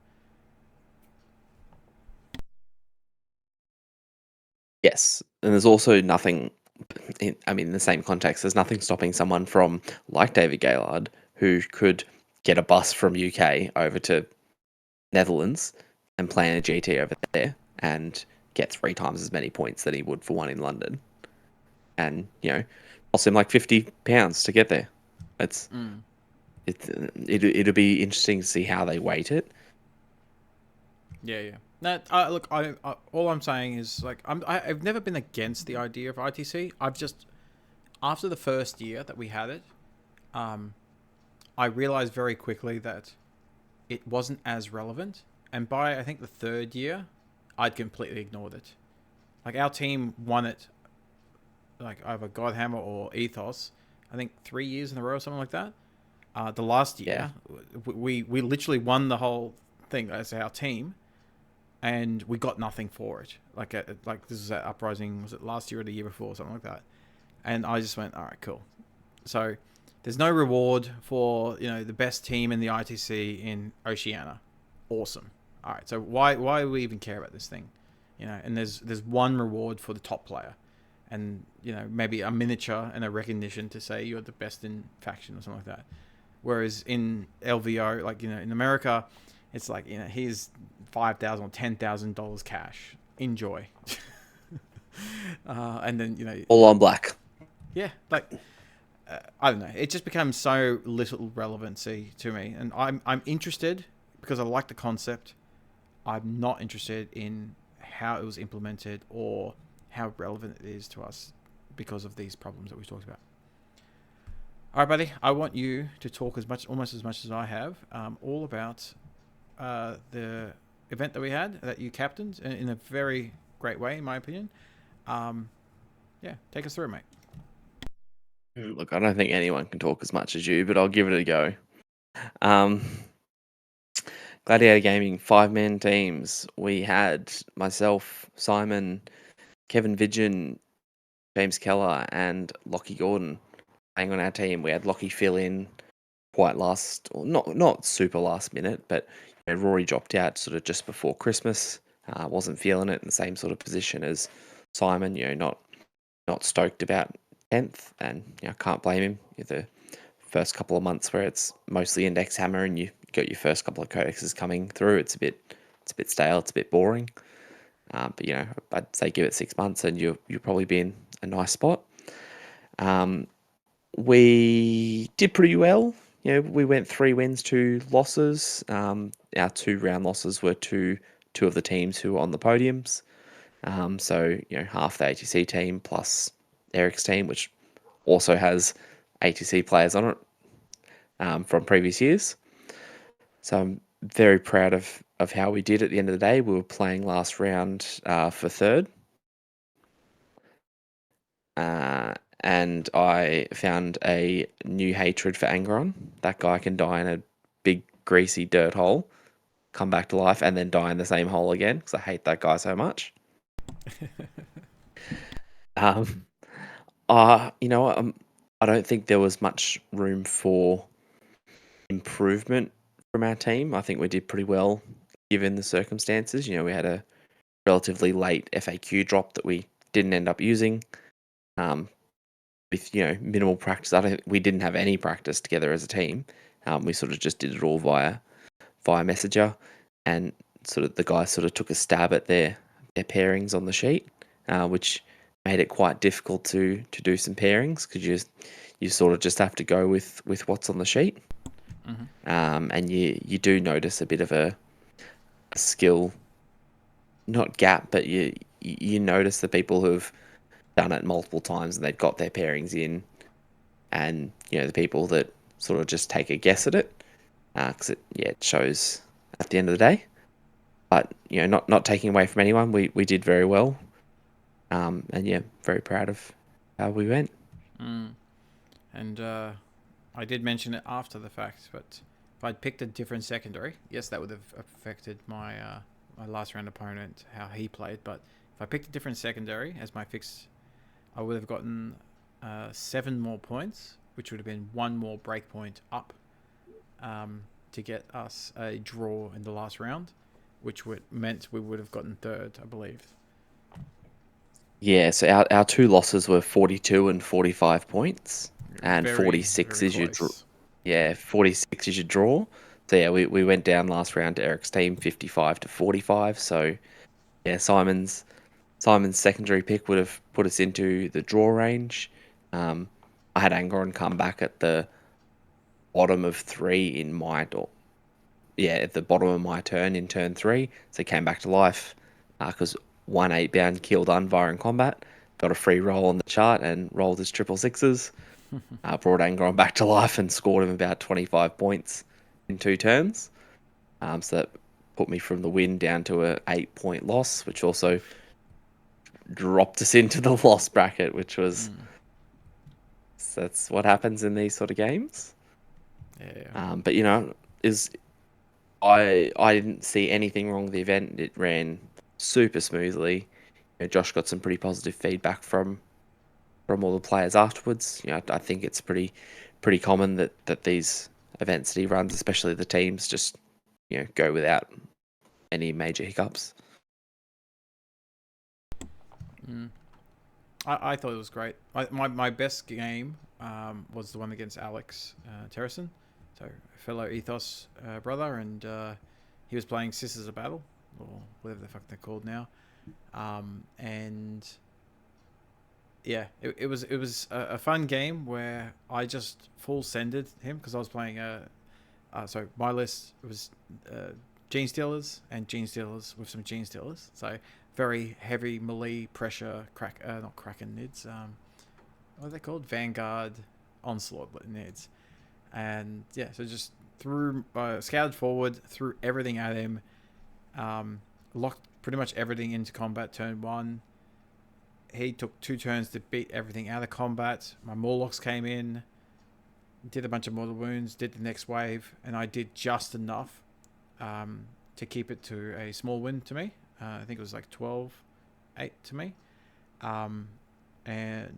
Yes, and there's also nothing. In the same context, there's nothing stopping someone from, like David Gaillard, who could get a bus from UK over to Netherlands and plan a GT over there and get 3 times as many points than he would for one in London. And, cost him like £50 to get there. It'll be interesting to see how they weight it. Yeah. Look, I all I'm saying is like I've never been against the idea of ITC. I've just, after the first year that we had it, I realized very quickly that it wasn't as relevant, and by I think the 3rd year, I'd completely ignored it. Like our team won it, like either Godhammer or Ethos, I think 3 years in a row or something like that. The last year, we literally won the whole thing as our team, and we got nothing for it. Like this is at Uprising, was it last year or the year before, something like that. And I just went, all right, cool. So there's no reward for the best team in the ITC in Oceania. Awesome. All right, so why do we even care about this thing? And there's one reward for the top player, and maybe a miniature and a recognition to say you're the best in faction or something like that. Whereas in LVO, like in America, it's like here's $5,000 or $10,000 cash. Enjoy. And then all on black. Yeah, like I don't know. It just becomes so little relevancy to me, and I'm interested because I like the concept. I'm not interested in how it was implemented or how relevant it is to us because of these problems that we talked about. All right, buddy. I want you to talk almost as much as I have, all about the event that we had that you captained in a very great way, in my opinion. Yeah, take us through, mate. Look, I don't think anyone can talk as much as you, but I'll give it a go. Gladiator Gaming 5-man teams. We had myself, Simon, Kevin Vidgen, James Keller, and Lockie Gordon playing on our team. We had Lockie fill in quite last, or not super last minute, but Rory dropped out sort of just before Christmas. Wasn't feeling it in the same sort of position as Simon. Not stoked about 10th, and can't blame him. The first couple of months where it's mostly index hammer and you got your first couple of codexes coming through, it's a bit stale, it's a bit boring. But I'd say give it 6 months and you'll probably be in a nice spot. We did pretty well. We went 3 wins, 2 losses. Our 2 round losses were two of the teams who were on the podiums. So half the ATC team plus Eric's team, which also has ATC players on it from previous years. So I'm very proud of how we did at the end of the day. We were playing last round for 3rd. and I found a new hatred for Angron. That guy can die in a big greasy dirt hole, come back to life, and then die in the same hole again because I hate that guy so much. Um, you know what? I don't think there was much room for improvement from our team. I think we did pretty well given the circumstances. You know, we had a relatively late FAQ drop that we didn't end up using. With minimal practice, we didn't have any practice together as a team. We sort of just did it all via Messenger, and sort of the guys sort of took a stab at their pairings on the sheet, which made it quite difficult to do some pairings because you sort of just have to go with what's on the sheet. And you do notice a bit of a skill, not gap, but you notice the people who've done it multiple times and they've got their pairings in, and the people that sort of just take a guess at it, because it shows at the end of the day. But not taking away from anyone, we did very well, and very proud of how we went. And I did mention it after the fact, but if I'd picked a different secondary, yes, that would have affected my my last round opponent, how he played. But if I picked a different secondary as my fix, I would have gotten 7 more points, which would have been 1 more break point up, to get us a draw in the last round, which meant we would have gotten 3rd, I believe. Yeah, so our 2 losses were 42 and 45 points, and 46 is your draw. Yeah, 46 is your draw. So yeah, we went down last round to Eric's team, 55 to 45. So yeah, Simon's secondary pick would have put us into the draw range. I had Angron come back at the bottom of 3 in my at the bottom of my turn in turn 3. So he came back to life because 1 8-bound killed Unvar in combat, got a free roll on the chart and rolled his 666s. Brought Angron back to life and scored him about 25 points in 2 turns. So that put me from the win down to a 8-point loss, which also dropped us into the loss bracket, which was that's what happens in these sort of games. Yeah. But I didn't see anything wrong with the event. It ran super smoothly. Josh got some pretty positive feedback from all the players afterwards. I think it's pretty common that these events that he runs, especially the teams, just go without any major hiccups. I thought it was great. My best game was the one against Alex Terrison, so fellow Ethos brother, and he was playing Sisters of Battle, or whatever the fuck they're called now, and yeah, it was a fun game where I just full sended him because I was playing so my list was Gene Stealers and Gene Stealers with some Gene Stealers, so very heavy melee pressure not Kraken nids, what are they called, Vanguard Onslaught nids, and yeah, so just threw scouted forward, threw everything at him, locked pretty much everything into combat turn 1. He took 2 turns to beat everything out of combat. My Morlocks came in, did a bunch of mortal wounds, did the next wave, and I did just enough to keep it to a small win to me. I think it was like 12-8 to me. And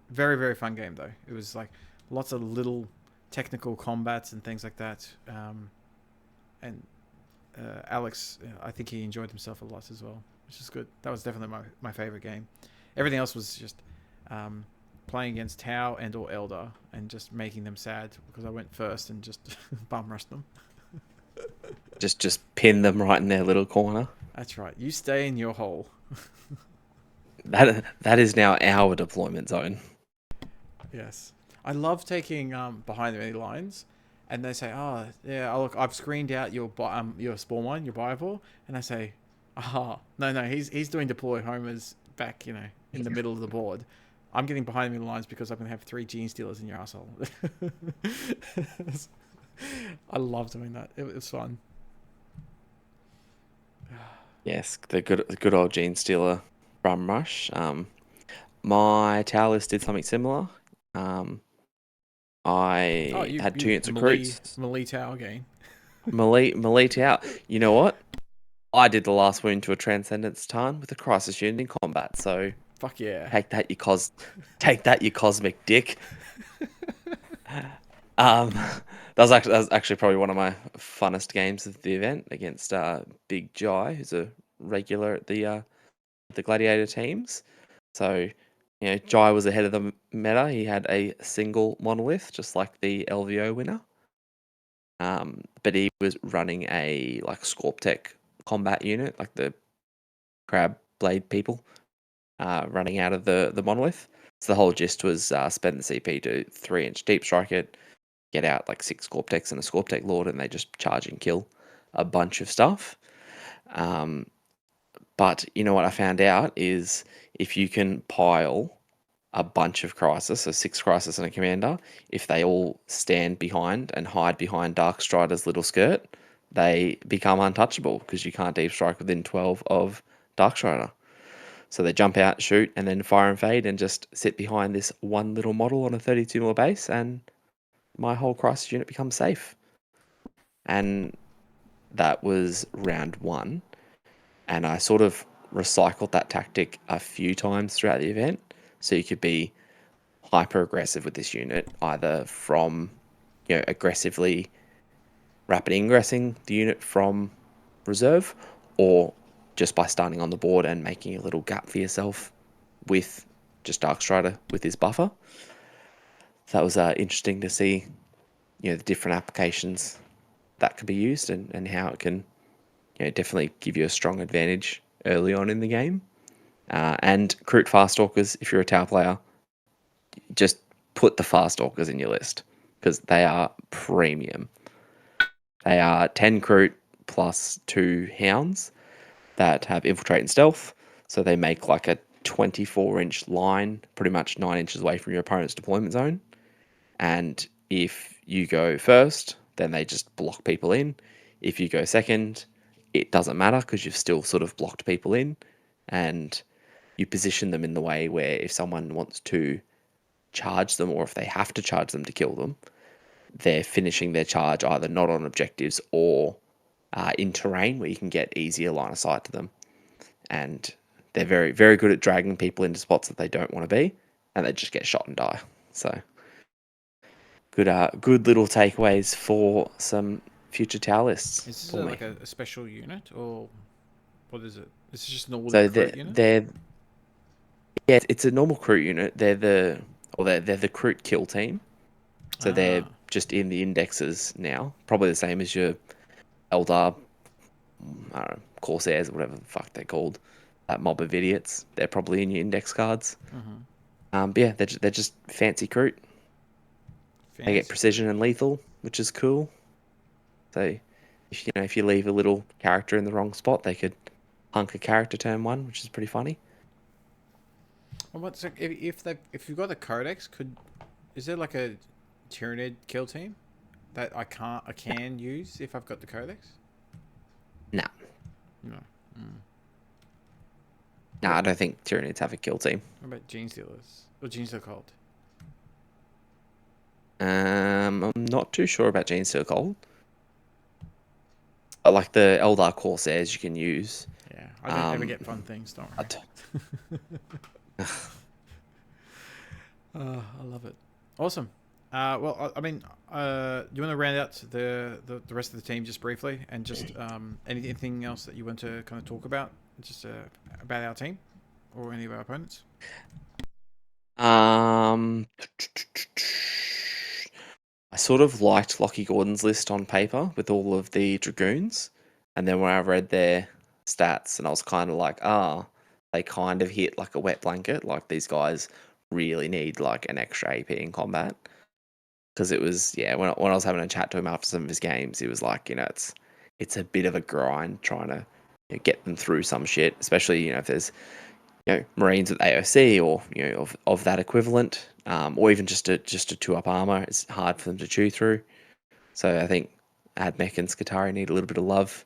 very, very fun game, though. It was like lots of little technical combats and things like that. And Alex, I think he enjoyed himself a lot as well, which is good. That was definitely my favorite game. Everything else was just playing against Tau and or Elder and just making them sad because I went first and just bum rushed them. just pin them right in their little corner. That's right. You stay in your hole. That is now our deployment zone. Yes. I love taking behind the enemy lines, and they say, "Oh, yeah, look, I've screened out your spawn one, your Bible," and I say, "Ah, no, he's doing deploy homers back, in the middle of the board. I'm getting behind enemy lines because I'm gonna have 3 Gene Stealers in your asshole." I love doing that. It was fun. Yes, the good old Gene Stealer Brum Rush. my tower list did something similar. Oh, I had 2 units of recruits. melee tower game. Melee tower. You know what? I did the last wound to a Transcendence Tarn with a Crisis unit in combat, so Fuck yeah. take that, you cosmic dick. That was actually probably one of my funnest games of the event against Big Jai, who's a regular at the Gladiator teams. So, Jai was ahead of the meta. He had a single monolith, just like the LVO winner. But he was running a Scorptech combat unit, like the crab blade people, running out of the monolith. So the whole gist was spend the CP to 3-inch deep strike it, get out 6 Scorptechs and a Scorptech Lord, and they just charge and kill a bunch of stuff. But you know what I found out is if you can pile a bunch of Crisis, so 6 Crisis and a Commander, if they all stand behind and hide behind Darkstrider's little skirt, they become untouchable because you can't deep strike within 12 of Darkstrider. So they jump out, shoot, and then fire and fade and just sit behind this one little model on a 32 mil base, and my whole Crisis unit becomes safe. And that was round 1. And I sort of recycled that tactic a few times throughout the event. So you could be hyper aggressive with this unit, either from aggressively rapid ingressing the unit from reserve, or just by starting on the board and making a little gap for yourself with just Darkstrider with his buffer. So that was interesting to see, the different applications that could be used and how it can, definitely give you a strong advantage early on in the game. And Kroot Faststalkers, if you're a tower player, just put the Faststalkers in your list because they are premium. They are 10 Kroot plus 2 Hounds that have Infiltrate and Stealth. So they make a 24-inch line, pretty much 9 inches away from your opponent's deployment zone. And if you go first, then they just block people in. If you go second, it doesn't matter because you've still sort of blocked people in. And you position them in the way where if someone wants to charge them or if they have to charge them to kill them, they're finishing their charge either not on objectives or in terrain where you can get easier line of sight to them. And they're very, very good at dragging people into spots that they don't want to be, and they just get shot and die. So good little takeaways for some future tower lists. Is this like a special unit, or what is it? Is this just a normal So recruit unit? Yeah, it's a normal Kroot unit. They're the Kroot kill team. So they're just in the indexes now. Probably the same as your Eldar, I don't know, Corsairs, or whatever the fuck they're called. That mob of idiots. They're probably in your index cards. But yeah, they're just fancy Kroot. They get precision and lethal, which is cool. So if you leave a little character in the wrong spot, they could hunk a character turn 1, which is pretty funny. Well, if you've got the Codex, is there like a Tyranid kill team that I can use if I've got the Codex? No. No. No, I don't think Tyranids have a kill team. What about Gene Stealers? Or Gene Stealer Cult? I'm not too sure about Gene Stealer Cult. But like the Eldar Corsairs you can use. Yeah, I don't ever get fun things, don't worry. I love it. Awesome. Well, I mean, do you want to round out the rest of the team just briefly, and just anything else that you want to kind of talk about, just about our team or any of our opponents? I sort of liked Lockie Gordon's list on paper with all of the Dragoons, and then when I read their stats, and I was kind of like, they kind of hit like a wet blanket. Like these guys really need like an extra AP in combat. Because it was, when I was having a chat to him after some of his games, he was like, it's a bit of a grind trying to get them through some shit, especially if there's Marines with AOC or of that equivalent, or even just a 2-up armor. It's hard for them to chew through. So I think Admech and Skatari need a little bit of love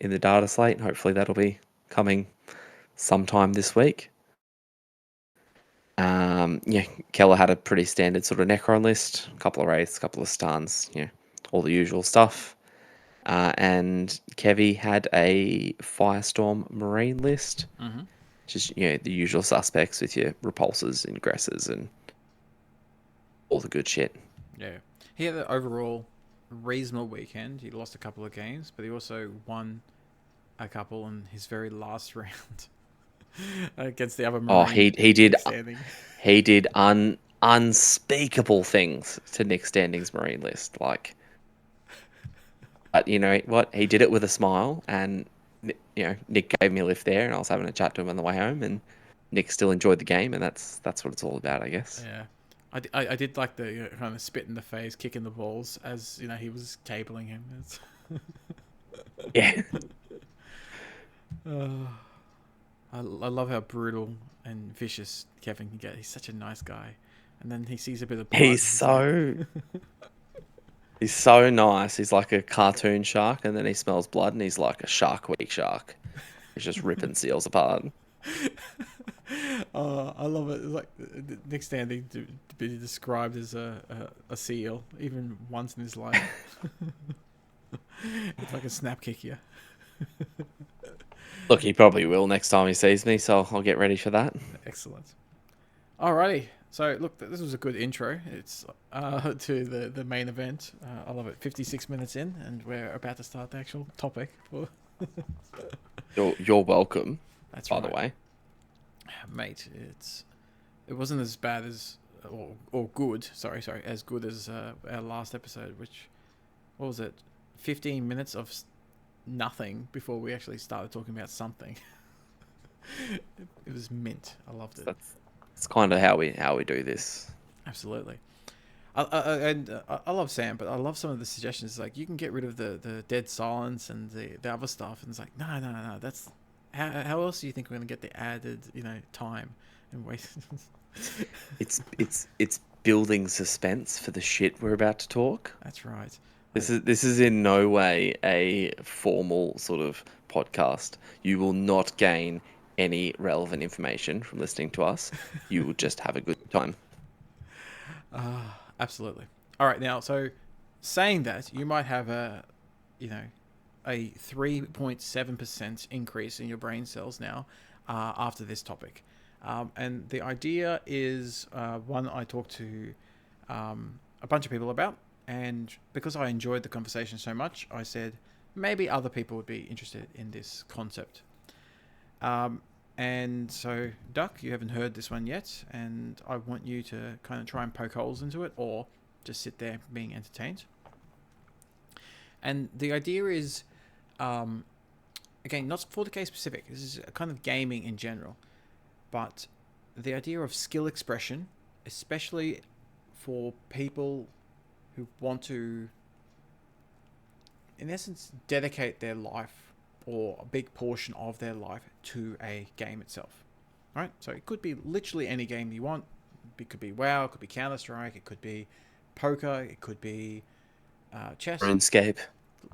in the data slate, and hopefully that'll be coming sometime this week. Yeah, Keller had a pretty standard sort of Necron list, a couple of wraiths, a couple of stuns, all the usual stuff. And Kevy had a Firestorm Marine list, just the usual suspects with your repulsors, ingressors, and all the good shit. Yeah. He had an overall reasonable weekend. He lost a couple of games, but he also won a couple in his very last round against the other Oh, Marine he did Nick Standing. he did unspeakable things to Nick Standing's Marine list, like. But you know what? He did it with a smile, and Nick gave me a lift there, and I was having a chat to him on the way home, and Nick still enjoyed the game, and that's what it's all about, I guess. Yeah. I did like the kind of spit in the face, kicking the balls as he was cabling him. Yeah, I love how brutal and vicious Kevin can get. He's such a nice guy, and then he sees a bit of blood. he's so nice. He's like a cartoon shark, and then he smells blood, and he's like a Shark Week shark. He's just ripping seals apart. I love it. It's like Nick Standing to be described as a seal, even once in his life. It's like a snap kick, yeah. Look, he probably will next time he sees me, so I'll get ready for that. Excellent. Alrighty. So look, this was a good intro. It's to the main event. I love it. 56 minutes in, and we're about to start the actual topic. You're welcome. That's by right. the way, mate. It wasn't as bad as or good. Sorry, as good as our last episode. Which, what was it? 15 minutes of nothing before we actually started talking about something. It was mint. I loved it. That's kind of how we do this. Absolutely. I love Sam, but I love some of the suggestions. Like, you can get rid of the dead silence and the other stuff, and it's like, no. That's how else do you think we're gonna get the added time and waste? It's building suspense for the shit we're about to talk. That's right. This is in no way a formal sort of podcast. You will not gain any relevant information from listening to us. You will just have a good time. Absolutely. All right, now, so saying that, you might have a 3.7% increase in your brain cells now after this topic. And the idea is one I talked to a bunch of people about, and because I enjoyed the conversation so much, I said maybe other people would be interested in this concept. And so, Duck, you haven't heard this one yet, and I want you to kind of try and poke holes into it, or just sit there being entertained. And the idea is, again, not for the case specific, this is a kind of gaming in general, but the idea of skill expression, especially for people who want to, in essence, dedicate their life or a big portion of their life to a game itself. Right? So it could be literally any game you want. It could be WoW, it could be Counter-Strike, it could be poker, it could be chess. RuneScape.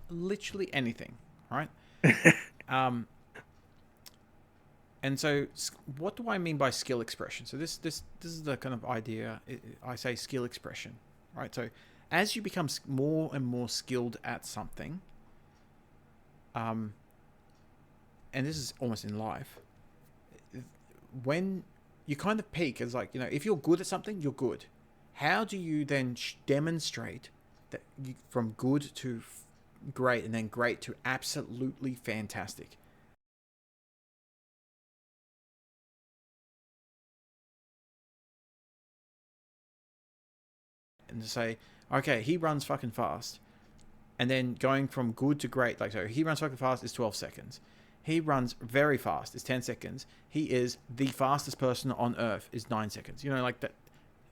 Literally anything, right? And so what do I mean by skill expression? So this is the kind of idea. I say skill expression, right? So as you become more and more skilled at something, and this is almost in life, when you kind of peak as like, if you're good at something, you're good. How do you then demonstrate that you, from good to great, and then great to absolutely fantastic? And to say, okay, he runs fucking fast, and then going from good to great, like, so he runs fucking fast is 12 seconds. He runs very fast is 10 seconds. He is the fastest person on earth is 9 seconds. Like that.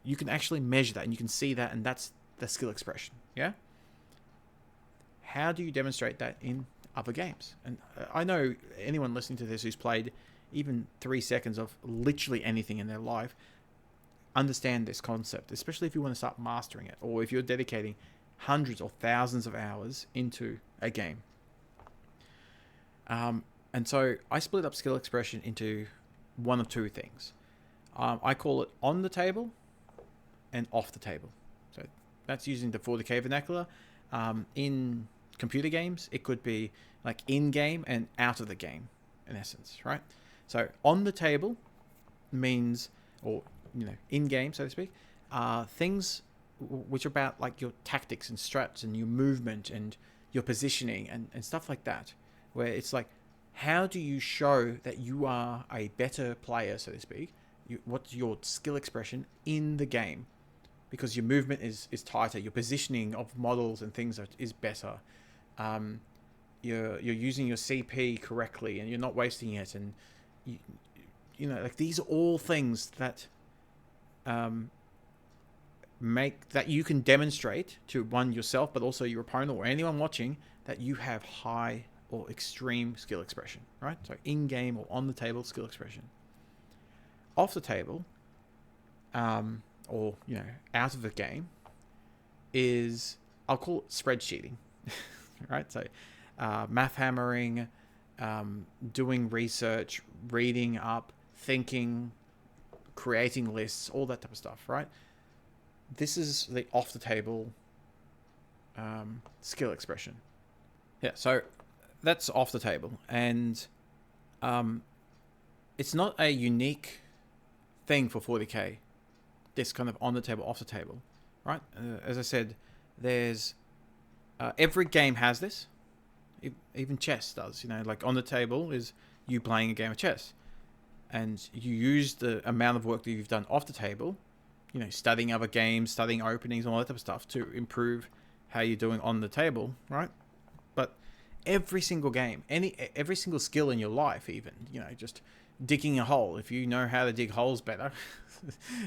You can actually measure that, and you can see that, and that's the skill expression. Yeah. How do you demonstrate that in other games? And I know anyone listening to this who's played even 3 seconds of literally anything in their life understand this concept, especially if you want to start mastering it, or if you're dedicating hundreds or thousands of hours into a game. And so I split up skill expression into one of two things. I call it on the table and off the table. So that's using the 40k vernacular. In computer games, it could be like in game and out of the game, in essence, right? So on the table means, or in game, so to speak, things which are about like your tactics and strats and your movement and your positioning and stuff like that, where it's like, how do you show that you are a better player, so to speak? What's your skill expression in the game? Because your movement is tighter, your positioning of models and things is better. You're using your CP correctly and you're not wasting it, and like these are all things that make that you can demonstrate to one yourself, but also your opponent or anyone watching, that you have high or extreme skill expression, right? So in game or on the table skill expression. Off the table, or out of the game, is, I'll call it spreadsheeting, right? So math hammering, doing research, reading up, thinking, creating lists, all that type of stuff, right? This is the off the table skill expression. Yeah, so that's off the table, and it's not a unique thing for 40k. This kind of on the table, off the table, right? As I said, there's every game has this. Even chess does. Like on the table is you playing a game of chess, and you use the amount of work that you've done off the table, studying other games, studying openings, and all that type of stuff to improve how you're doing on the table, right? But every single game, every single skill in your life, even, just digging a hole. If you know how to dig holes better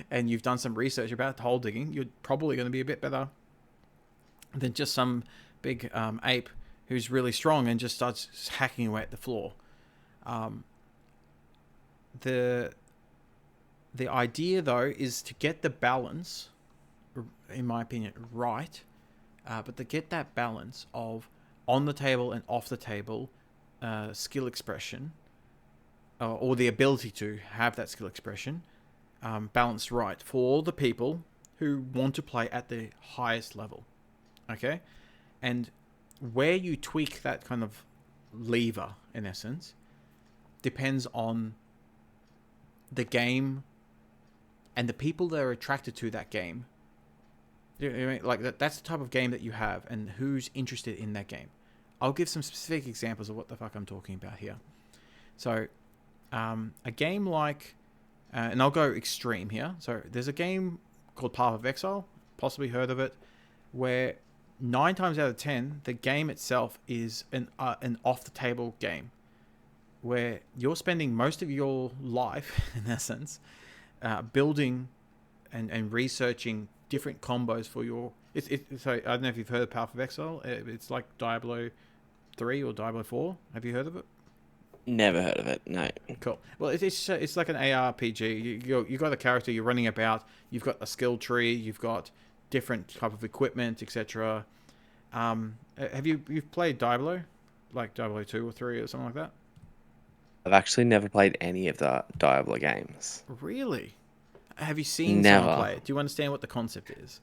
and you've done some research about hole digging, you're probably going to be a bit better than just some big ape who's really strong and just starts hacking away at the floor. The idea, though, is to get the balance, in my opinion, right, but to get that balance of on the table and off the table skill expression, or the ability to have that skill expression balanced right for the people who want to play at the highest level. Okay? And where you tweak that kind of lever, in essence, depends on the game and the people that are attracted to that game. Like that's the type of game that you have and who's interested in that game. I'll give some specific examples of what the fuck I'm talking about here. So a game like, and I'll go extreme here. So there's a game called Path of Exile, possibly heard of it, where 9 times out of 10, the game itself is an off-the-table game, where you're spending most of your life, in essence, building and researching different combos for your... So I don't know if you've heard of Path of Exile. It's like Diablo 3 or Diablo 4. Have you heard of it? Never heard of it, no. Cool. Well, it's like an ARPG. You got a character, you're running about, you've got a skill tree, you've got different type of equipment, etc. Have you've played Diablo? Like Diablo 2 or 3 or something like that? I've actually never played any of the Diablo games. Really? Have you seen Never. someone play it? Do you understand what the concept is?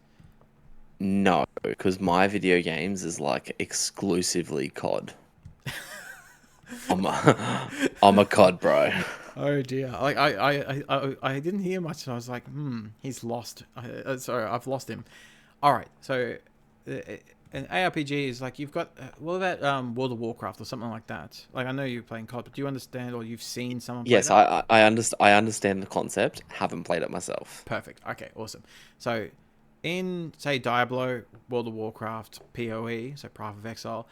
No, because my video games is like exclusively COD. I'm a COD bro. Oh dear! Like I didn't hear much, and I was like, he's lost. Sorry, I've lost him. All right, so an ARPG is like you've got what about World of Warcraft or something like that? Like I know you're playing COD, but do you understand or you've seen someone play Yes, that? I understand the concept. Haven't played it myself. Perfect. Okay, awesome. So in say Diablo, World of Warcraft, PoE, so Path of Exile,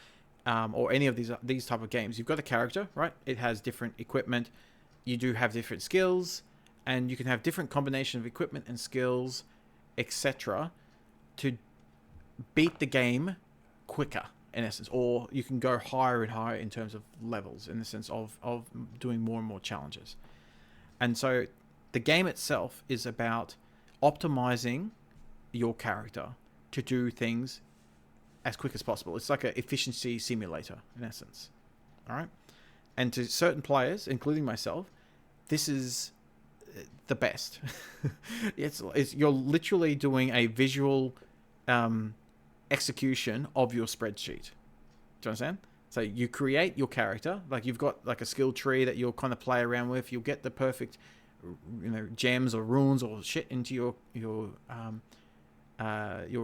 or any of these type of games, you've got a character, right? It has different equipment. You do have different skills, and you can have different combination of equipment and skills, etc., to beat the game quicker, in essence, or you can go higher and higher in terms of levels, in the sense of doing more and more challenges. And so the game itself is about optimizing your character to do things as quick as possible. It's like an efficiency simulator, in essence. All right? And to certain players, including myself, this is the best. It's you're literally doing a visual execution of your spreadsheet. Do you understand? So you create your character, like you've got like a skill tree that you'll kind of play around with. You'll get the perfect, gems or runes or shit into your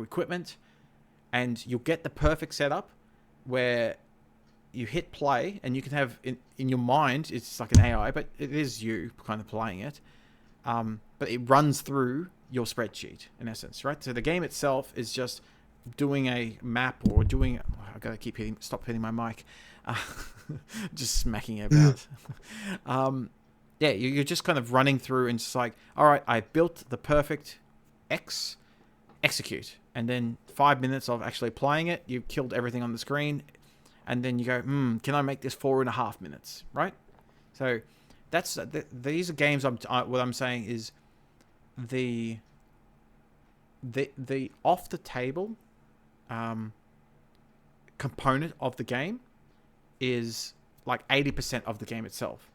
equipment, and you'll get the perfect setup where you hit play, and you can have in your mind, it's like an AI, but it is you kind of playing it. But it runs through your spreadsheet in essence, right? So the game itself is just doing a map or doing. I gotta stop hitting my mic, just smacking it about. Yeah, you're just kind of running through, and it's like, all right, I built the perfect X, execute, and then 5 minutes of actually playing it, you've killed everything on the screen, and then you go, can I make this 4.5 minutes, right? So that's these are games. What I'm saying is the off the table component of the game is like 80% of the game itself.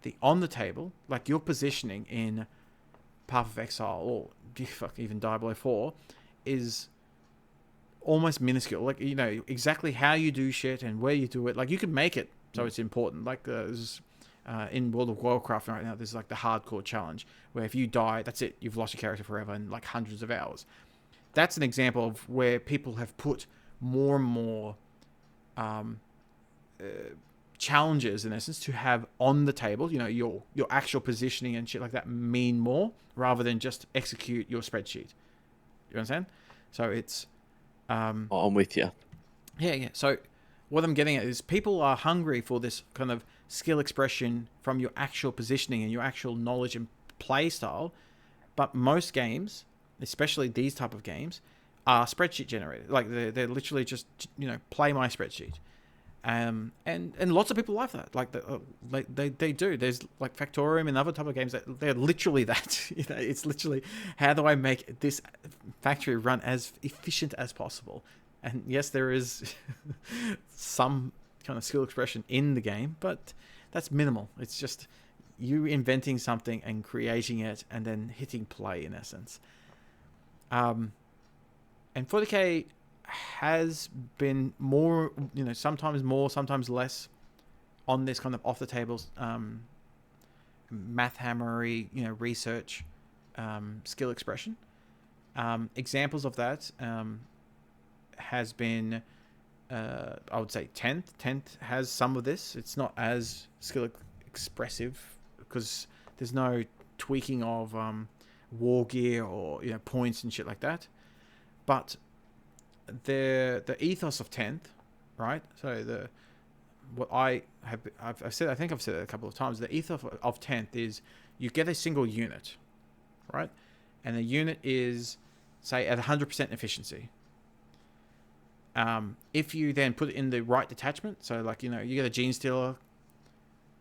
The on the table, like your positioning in Path of Exile or even Diablo 4, is almost minuscule. Like, exactly how you do shit and where you do it. Like, you can make it so it's important. Like, in World of Warcraft right now, there's like the hardcore challenge where if you die, that's it. You've lost your character forever in like hundreds of hours. That's an example of where people have put more and more challenges, in essence, to have on the table, your actual positioning and shit like that mean more rather than just execute your spreadsheet. You understand? So it's I'm with you. Yeah. So what I'm getting at is people are hungry for this kind of skill expression from your actual positioning and your actual knowledge and play style. But most games, especially these type of games, are spreadsheet generated. Like they're literally just play my spreadsheet. And lots of people like that. Like they do. There's like Factorium and other type of games that they're literally that. It's literally, how do I make this factory run as efficient as possible? And yes, there is some kind of skill expression in the game, but that's minimal. It's just you inventing something and creating it and then hitting play, in essence. And 40K has been more, sometimes more, sometimes less on this kind of off the table, math hammery, research, skill expression. Examples of that has been, I would say 10th. 10th has some of this. It's not as skill expressive because there's no tweaking of war gear or points and shit like that. But the ethos of 10th, right? So I've said, I think I've said it a couple of times. The ethos of 10th is you get a single unit, right? And the unit is, say, at 100% efficiency. If you then put it in the right detachment, so like you get a gene stealer.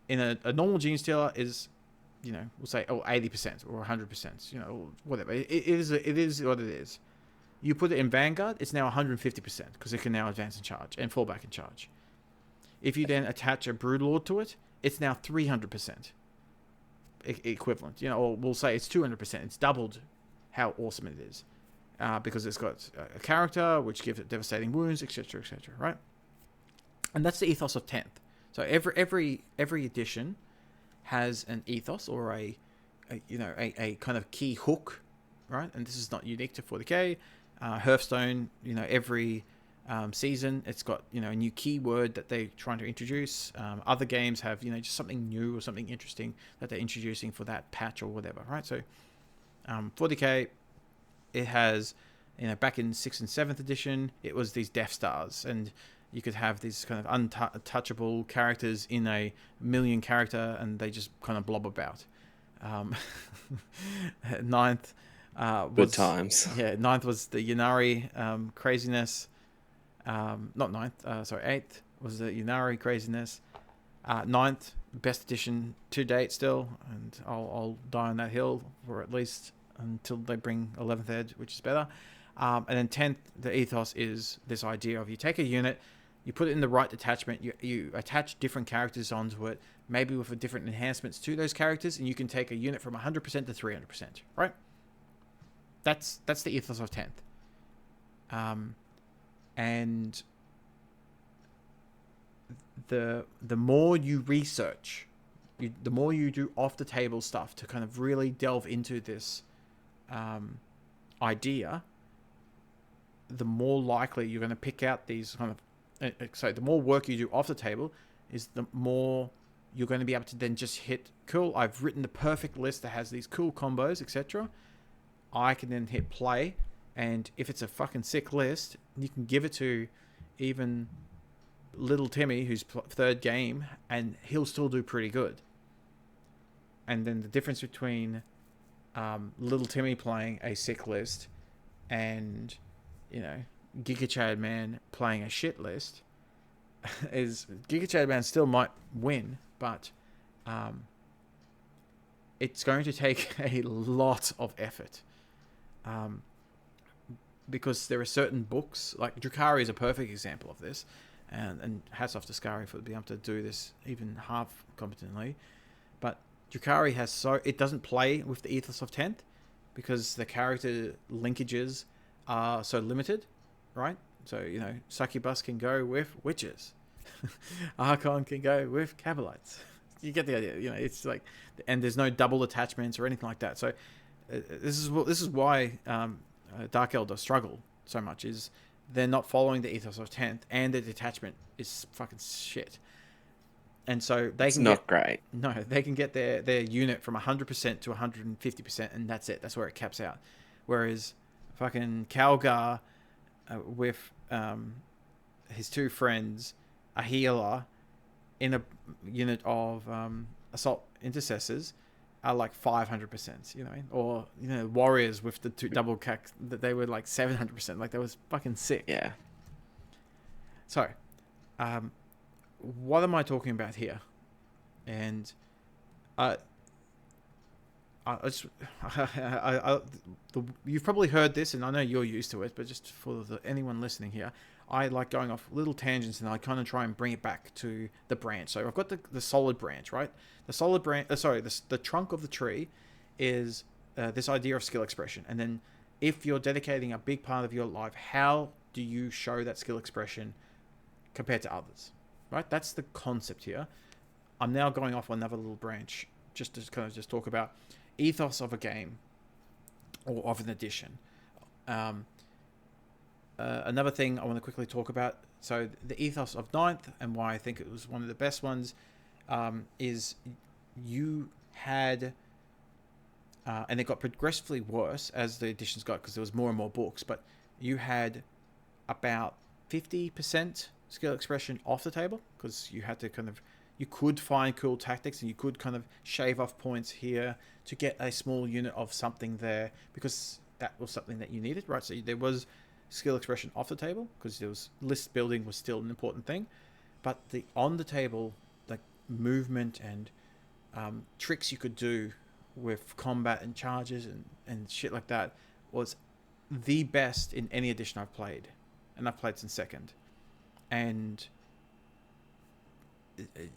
In a normal gene stealer is, we'll say 80% or 100%, whatever. It is what it is. You put it in Vanguard, it's now 150% because it can now advance and charge and fall back and charge. If you then attach a Broodlord to it, it's now 300% equivalent. Or we'll say it's 200%. It's doubled how awesome it is because it's got a character which gives it devastating wounds, etc., etc. Right? And that's the ethos of 10th. So every edition has an ethos or a kind of key hook, right? And this is not unique to 40K. Hearthstone, every season it's got a new keyword that they're trying to introduce. Other games have just something new or something interesting that they're introducing for that patch or whatever, right? So 40K, it has back in 6th and 7th edition, it was these Death Stars, and you could have these kind of untouchable characters in a million character, and they just kind of blob about. 9th. Good times. Yeah, 9th was the Yunari craziness. Not 9th, sorry, 8th was the Yunari craziness. 9th, best edition to date still, and I'll die on that hill for at least until they bring 11th Ed, which is better. And then 10th, the ethos is this idea of you take a unit, You put it in the right detachment. You attach different characters onto it, maybe with a different enhancements to those characters, and you can take a unit from 100% to 300%. Right? That's the ethos of 10th. And the more you research, the more you do off the table stuff to kind of really delve into this idea, the more likely you're going to pick out these kind of. So the more work you do off the table is the more you're going to be able to then just hit, cool, I've written the perfect list that has these cool combos, etc. I can then hit play, and if it's a fucking sick list, you can give it to even little Timmy, who's third game, and he'll still do pretty good. And then the difference between little Timmy playing a sick list and, you know, Giga Chad Man playing a shit list is Giga Chad Man still might win, but it's going to take a lot of effort. Because there are certain books, like Drukhari is a perfect example of this, and hats off to Skari for being able to do this even half competently. But Drukhari it doesn't play with the ethos of 10th because the character linkages are so limited, right? So, you know, Succubus can go with witches. Archon can go with Cabalites. You get the idea. You know, it's like, and there's no double attachments or anything like that. So this is why Dark Elder struggle so much, is they're not following the ethos of 10th, and the detachment is fucking shit. And so they can great. No, they can get their unit from 100% to 150%, and that's it. That's where it caps out. Whereas fucking Calgar with his two friends, a healer, in a unit of assault intercessors, are like 500%, you know, or, you know, warriors with the two double cac, that they were like 700%. Like, that was fucking sick. Yeah. So, what am I talking about here? And you've probably heard this, and I know you're used to it, but just for anyone listening here, I like going off little tangents, and I kind of try and bring it back to the branch. So I've got the solid branch, right? The solid branch, the trunk of the tree is this idea of skill expression. And then if you're dedicating a big part of your life, how do you show that skill expression compared to others, right? That's the concept here. I'm now going off on another little branch just to kind of just talk about ethos of a game or of an edition. Another thing I want to quickly talk about, so the ethos of 9th and why I think it was one of the best ones, is you had, and it got progressively worse as the editions got, because there was more and more books, but you had about 50% skill expression off the table, because you had to kind of, you could find cool tactics, and you could kind of shave off points here to get a small unit of something there, because that was something that you needed, right? So there was skill expression off the table, because there was list building was still an important thing, but the on the table, like movement and tricks you could do with combat and charges and shit like that, was the best in any edition I've played, and I've played since 2nd. And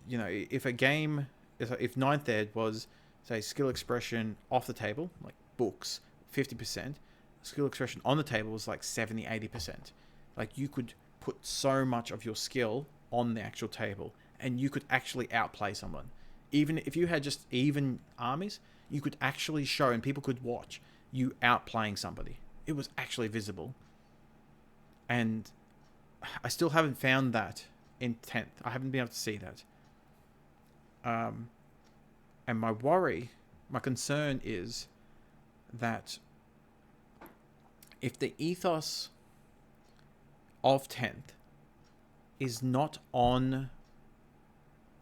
you know, if a game, if 9th Ed was, say, skill expression off the table, like books, 50%, skill expression on the table was like 70-80%. Like, you could put so much of your skill on the actual table, and you could actually outplay someone. Even if you had just even armies, you could actually show, and people could watch you outplaying somebody. It was actually visible. And I still haven't found that in 10th. I haven't been able to see that. And my concern is that if the ethos of 10th is not on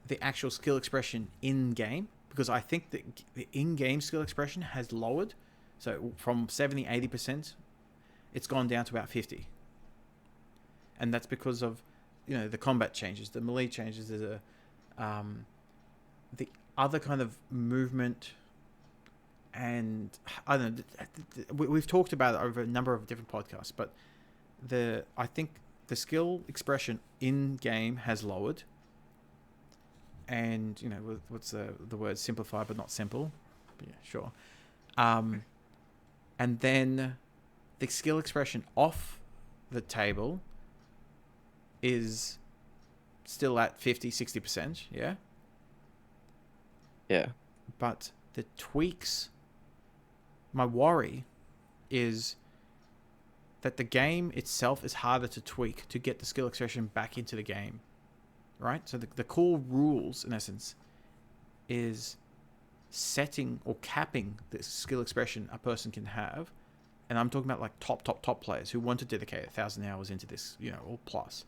the actual skill expression in-game, because I think that the in-game skill expression has lowered. So from 70-80%, it's gone down to about 50. And that's because of, you know, the combat changes, the melee changes, there's the other kind of movement, and I don't know, we've talked about it over a number of different podcasts, but I think the skill expression in game has lowered, and what's the word, simplified but not simple. Yeah, sure. And then the skill expression off the table is still at 50-60%, yeah? Yeah. But the tweaks, my worry is that the game itself is harder to tweak to get the skill expression back into the game, right? So the core rules, in essence, is setting or capping the skill expression a person can have. And I'm talking about like top players who want to dedicate 1,000 hours into this, or plus.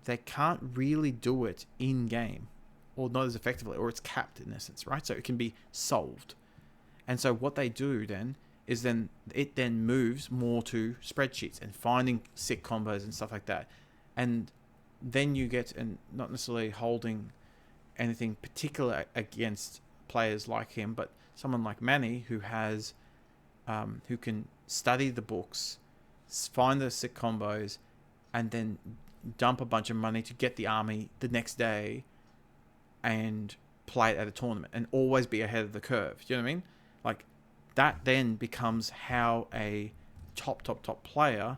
They can't really do it in game, or not as effectively, or it's capped in essence, right? So it can be solved. And so what they do then is it moves more to spreadsheets and finding sick combos and stuff like that. And then you get, and not necessarily holding anything particular against players like him, but someone like Manny who has, who can study the books, find the sick combos, and then dump a bunch of money to get the army the next day and play it at a tournament and always be ahead of the curve. Do you know what I mean? Like, that then becomes how a top player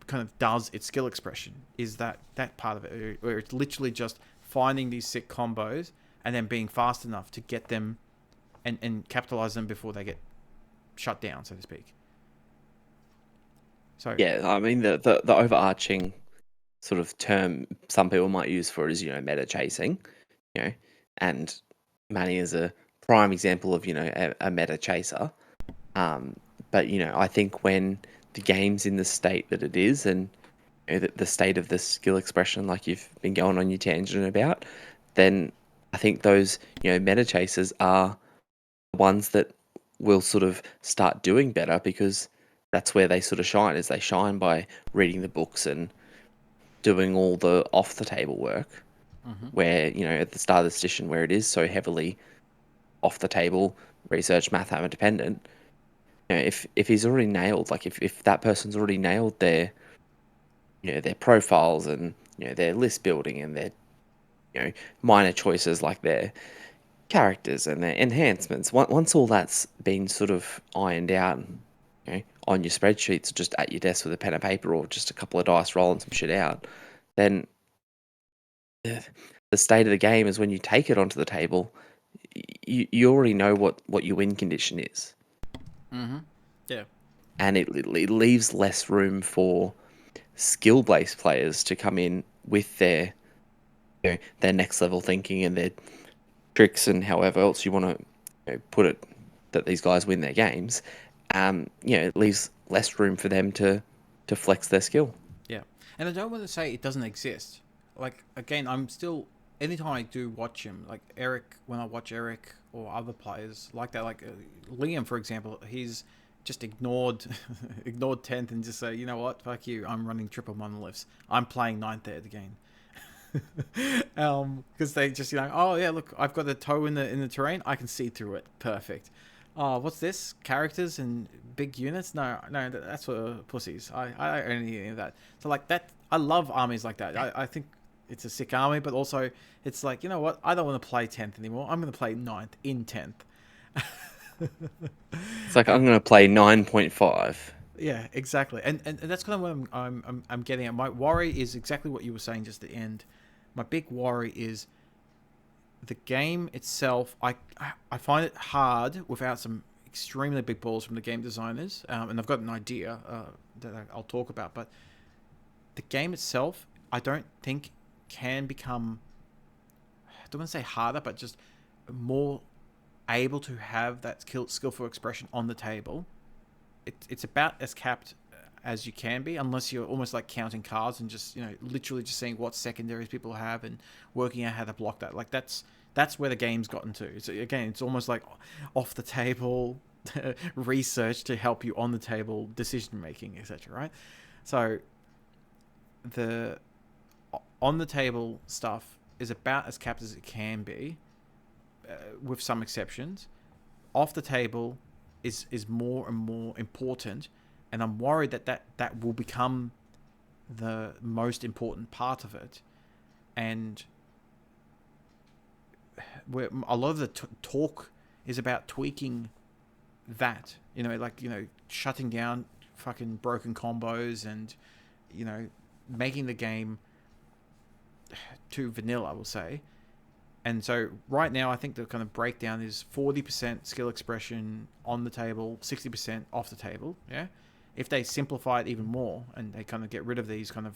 kind of does its skill expression, is that part of it, where it's literally just finding these sick combos and then being fast enough to get them and capitalize them before they get shut down, so to speak. So yeah, I mean the overarching sort of term some people might use for it is meta chasing, and Manny is a prime example of a meta chaser. But I think when the game's in the state that it is, and the state of the skill expression, like you've been going on your tangent about, then I think those meta chasers are the ones that will sort of start doing better, because that's where they sort of shine. Is they shine by reading the books and doing all the off the table work. Where at the start of the session, where it is so heavily off the table research math hammer dependent, if he's already nailed, like if that person's already nailed their their profiles and their list building and their minor choices like their characters and their enhancements, once all that's been sort of ironed out, on your spreadsheets, just at your desk with a pen and paper, or just a couple of dice rolling some shit out, then the state of the game is when you take it onto the table, you already know what your win condition is. Yeah. And it leaves less room for skill-based players to come in with their their next level thinking and their tricks and however else you want to put it, that these guys win their games. It leaves less room for them to flex their skill. Yeah. And I don't want to say it doesn't exist. Like, again, I'm still, anytime I do watch him, like Eric, when I watch Eric or other players like that, like Liam, for example, he's just ignored 10th and just say, you know what, fuck you, I'm running triple monoliths. I'm playing 9th there again. Because they just, oh yeah, look, I've got a toe in the terrain, I can see through it. Perfect. Oh, what's this? Characters and big units? No, that's for pussies. I don't need any of that. So like that, I love armies like that. I think it's a sick army, but also it's like, you know what? I don't want to play 10th anymore. I'm going to play 9th in 10th. It's like, I'm going to play 9.5. Yeah, exactly. And that's kind of what I'm getting at. My worry is exactly what you were saying just at the end. My big worry is the game itself. I find it hard without some extremely big balls from the game designers. And I've got an idea that I'll talk about. But the game itself, I don't think can become, I don't want to say harder, but just more able to have that skillful expression on the table. It's about as capped as you can be, unless you're almost like counting cards and just literally just seeing what secondaries people have and working out how to block that. Like that's where the game's gotten to. It's almost like off the table research to help you on the table decision making, etc. Right? So the on the table stuff is about as capped as it can be, with some exceptions. Off the table is more and more important, and I'm worried that will become the most important part of it, and where a lot of the talk is about tweaking that, shutting down fucking broken combos and, making the game too vanilla, I will say. And so right now, I think the kind of breakdown is 40% skill expression on the table, 60% off the table. Yeah. If they simplify it even more and they kind of get rid of these kind of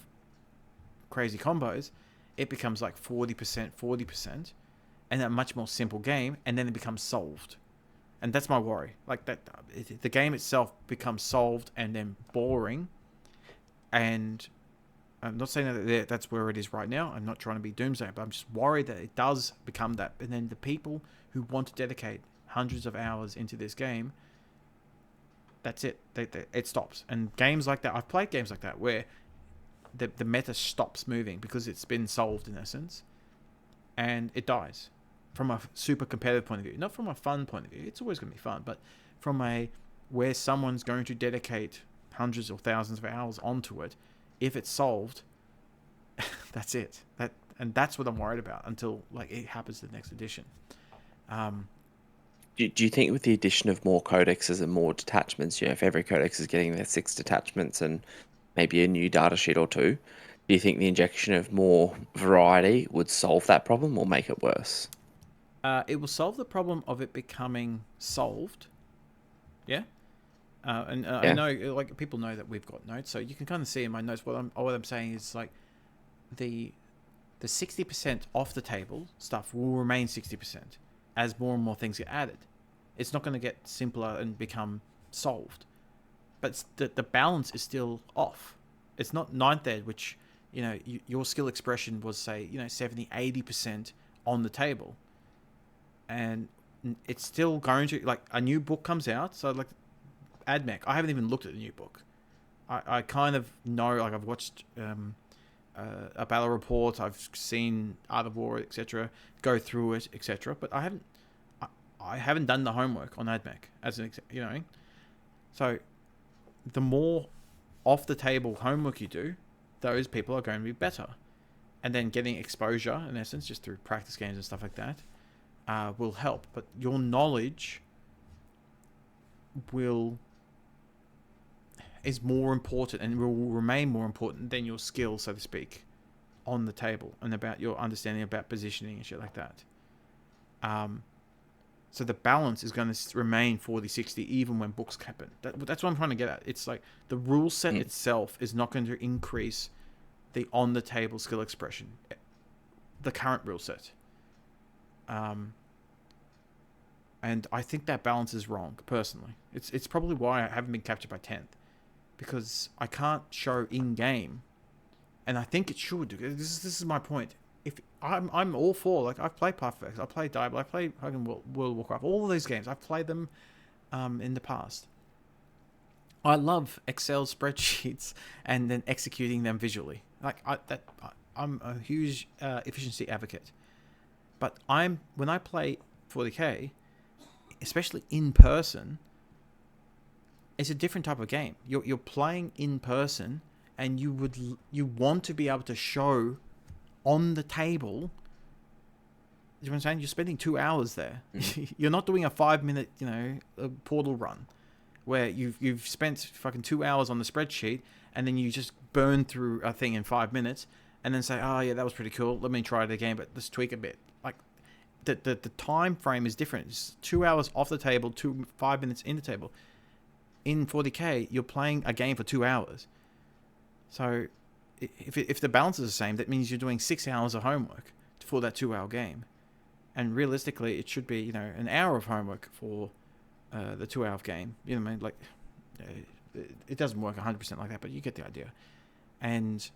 crazy combos, it becomes like 40%, 40%, and a much more simple game, and then it becomes solved. And that's my worry. Like that, the game itself becomes solved and then boring. And I'm not saying that that's where it is right now. I'm not trying to be doomsday, but I'm just worried that it does become that. And then the people who want to dedicate hundreds of hours into this game, that's it. It stops. And games like that, I've played games like that where the meta stops moving because it's been solved in essence, and it dies from a super competitive point of view. Not from a fun point of view. It's always going to be fun, but from a where someone's going to dedicate hundreds or thousands of hours onto it. If it's solved, that's it. And that's what I'm worried about until like it happens to the next edition. Do you think with the addition of more codexes and more detachments, if every codex is getting their 6 detachments and maybe a new data sheet or two, do you think the injection of more variety would solve that problem or make it worse? It will solve the problem of it becoming solved. Yeah. Yeah. I know, like, people know that we've got notes, so you can kind of see in my notes what I'm saying is like the 60% off the table stuff will remain 60% as more and more things get added. It's not going to get simpler and become solved, but the balance is still off. It's not ninth ed, which your skill expression was say 70-80% on the table, and it's still going to, like, a new book comes out, so like AdMech, I haven't even looked at the new book. I kind of know, like, I've watched a battle report, I've seen Art of War, etc., go through it, etc., but I haven't done the homework on AdMech as an so the more off the table homework you do, those people are going to be better, and then getting exposure in essence just through practice games and stuff like that will help. But your knowledge is more important and will remain more important than your skill, so to speak, on the table, and about your understanding about positioning and shit like that. So the balance is going to remain 40-60 even when books happen. That's what I'm trying to get at. It's like the rule set itself is not going to increase the on the table skill expression, the current rule set. And I think that balance is wrong, personally. It's probably why I haven't been captured by 10th. Because I can't show in-game. And I think it should. This is my point. If I'm all for, like, I've played Path of X, I played Diablo, I played World of Warcraft, all of these games, I've played them in the past. I love Excel spreadsheets and then executing them visually. Like, I'm a huge efficiency advocate. But when I play 40k, especially in person, it's a different type of game. You're playing in person, and you want to be able to show on the table. You know what I'm saying? You're spending 2 hours there. You're not doing a 5-minute, portal run, where you've spent fucking 2 hours on the spreadsheet, and then you just burn through a thing in 5 minutes, and then say, oh yeah, that was pretty cool. Let me try it again, but let's tweak a bit. Like, the time frame is different. It's 2 hours off the table, 5 minutes in the table. In 40k, you're playing a game for 2 hours. So if the balance is the same, that means you're doing 6 hours of homework for that 2 hour game. And realistically, it should be, an hour of homework for the 2 hour game. You know what I mean? Like, it doesn't work 100% like that, but you get the idea. And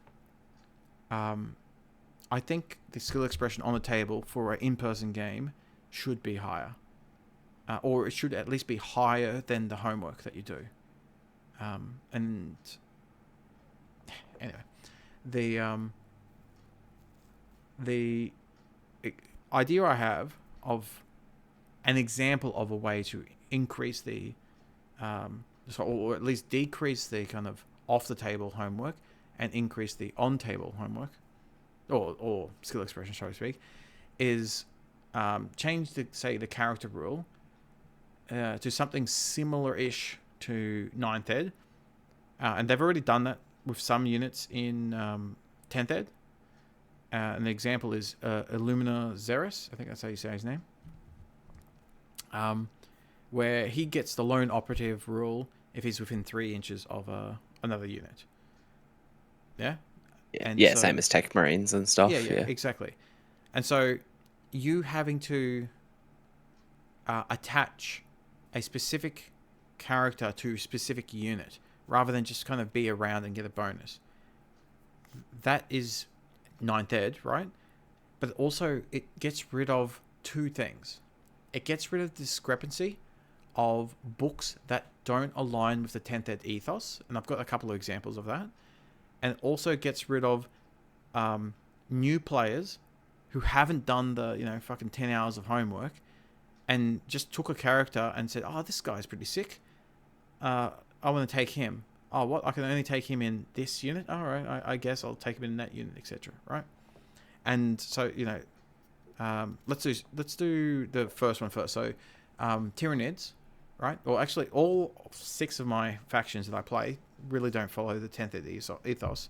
I think the skill expression on the table for an in-person game should be higher. Or it should at least be higher than the homework that you do. And anyway, the idea I have of an example of a way to increase or at least decrease the kind of off the table homework and increase the on-table homework, or skill expression, so to speak, is change the character rule to something similar-ish to 9th Ed. And they've already done that with some units in 10th Ed. An example is Illumina Xeris, I think that's how you say his name, where he gets the lone operative rule if he's within 3 inches of another unit. Yeah? And yeah, same as Tech Marines and stuff. Yeah, exactly. And so you having to attach a specific character to a specific unit rather than just kind of be around and get a bonus. That is 9th Ed, right? But also it gets rid of 2 things. It gets rid of the discrepancy of books that don't align with the 10th Ed ethos, and I've got a couple of examples of that. And it also gets rid of new players who haven't done the fucking 10 hours of homework and just took a character and said, oh, this guy's pretty sick. I want to take him. Oh, what? I can only take him in this unit? All right, I guess I'll take him in that unit, etc. Right? And so, let's do the first one first. So, Tyranids, right? Or actually, all 6 of my factions that I play really don't follow the 10th ethos.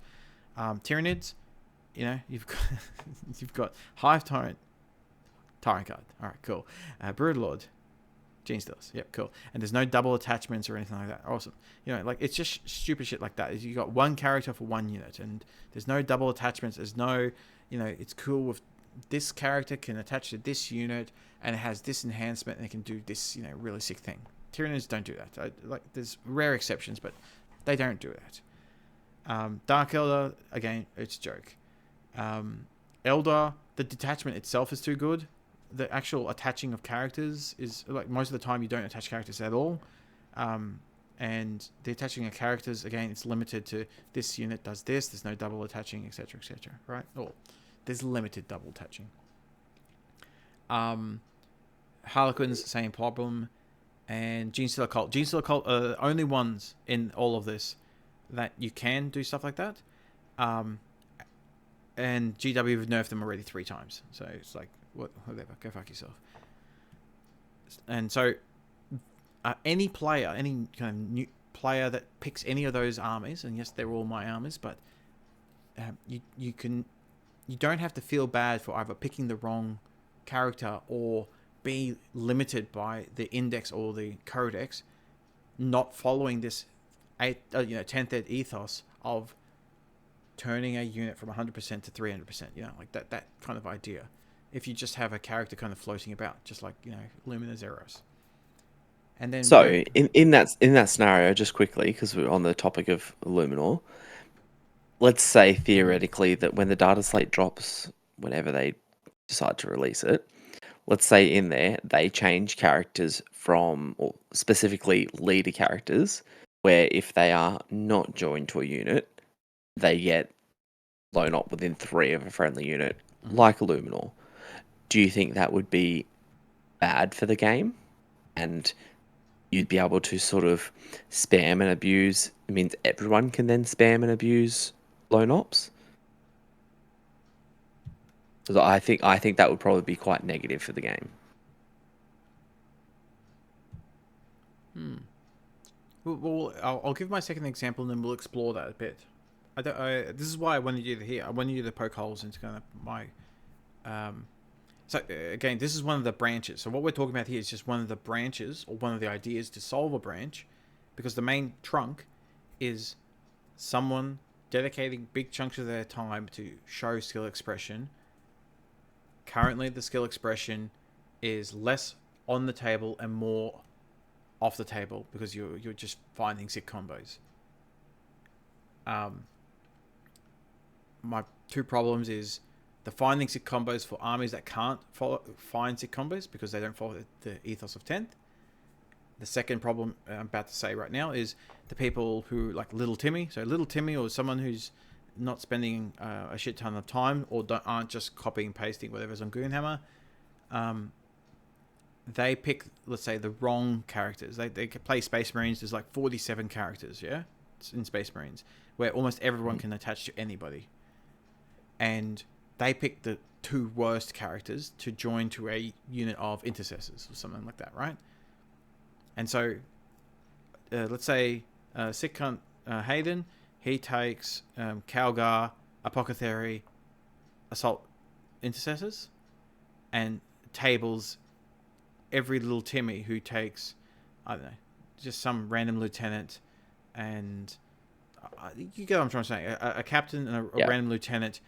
Tyranids, you've got Hive Tyrant card. All right, cool. Broodlord, Gene Stealers. Yep, cool. And there's no double attachments or anything like that. Awesome. It's just stupid shit like that. You got one character for one unit, and there's no double attachments. There's no, it's cool with this character can attach to this unit, and it has this enhancement, and it can do this, really sick thing. Tyranids don't do that. There's rare exceptions, but they don't do that. Dark Elder, again, it's a joke. Elder, the detachment itself is too good. The actual attaching of characters is most of the time you don't attach characters at all. And the attaching of characters, again, it's limited to this unit does this. There's no double attaching, etc., etc. Right? Or there's limited double attaching. Harlequins, same problem. And Genestealer Cult. Genestealer Cult are the only ones in all of this that you can do stuff like that. And GW have nerfed them already 3 times. So it's like, whatever, go fuck yourself. And so any player, any kind of new player that picks any of those armies, and yes, they're all my armies, but you don't have to feel bad for either picking the wrong character or be limited by the index or the codex, not following this 10th Ed ethos of turning a unit from 100% to 300%, that kind of idea. If you just have a character kind of floating about, just like, Lumina Zeros. And then so in that scenario, just quickly, because we're on the topic of Luminor, let's say theoretically that when the data slate drops, whenever they decide to release it, let's say in there they change characters from, or specifically leader characters, where if they are not joined to a unit, they get blown up within 3 of a friendly unit, like Luminor. Do you think that would be bad for the game? And you'd be able to sort of spam and abuse. It means everyone can then spam and abuse lone ops. So I think that would probably be quite negative for the game. Well, I'll give my second example, and then we'll explore that a bit. This is why I wanted you to hear. I wanted you to poke holes into kind of my. So again, this is one of the branches. So what we're talking about here is just one of the branches, or one of the ideas to solve a branch, because the main trunk is someone dedicating big chunks of their time to show skill expression. Currently, the skill expression is less on the table and more off the table because you're just finding sick combos. My 2 problems is the finding sick combos for armies that can't find sick combos because they don't follow the ethos of 10th. The second problem I'm about to say right now is the people who like Little Timmy. So Little Timmy, or someone who's not spending a shit ton of time, or aren't just copying and pasting whatever's on Goonhammer. They pick, let's say, the wrong characters. They play Space Marines. There's like 47 characters, yeah? in Space Marines, where almost everyone can attach to anybody, and they pick the 2 worst characters to join to a unit of intercessors or something like that, right? And so, let's say sick cunt Hayden, he takes Calgar, Apothecary, Assault Intercessors, and tables every little Timmy who takes, I don't know, just some random lieutenant, and you get what I'm trying to say, a captain and a random lieutenant,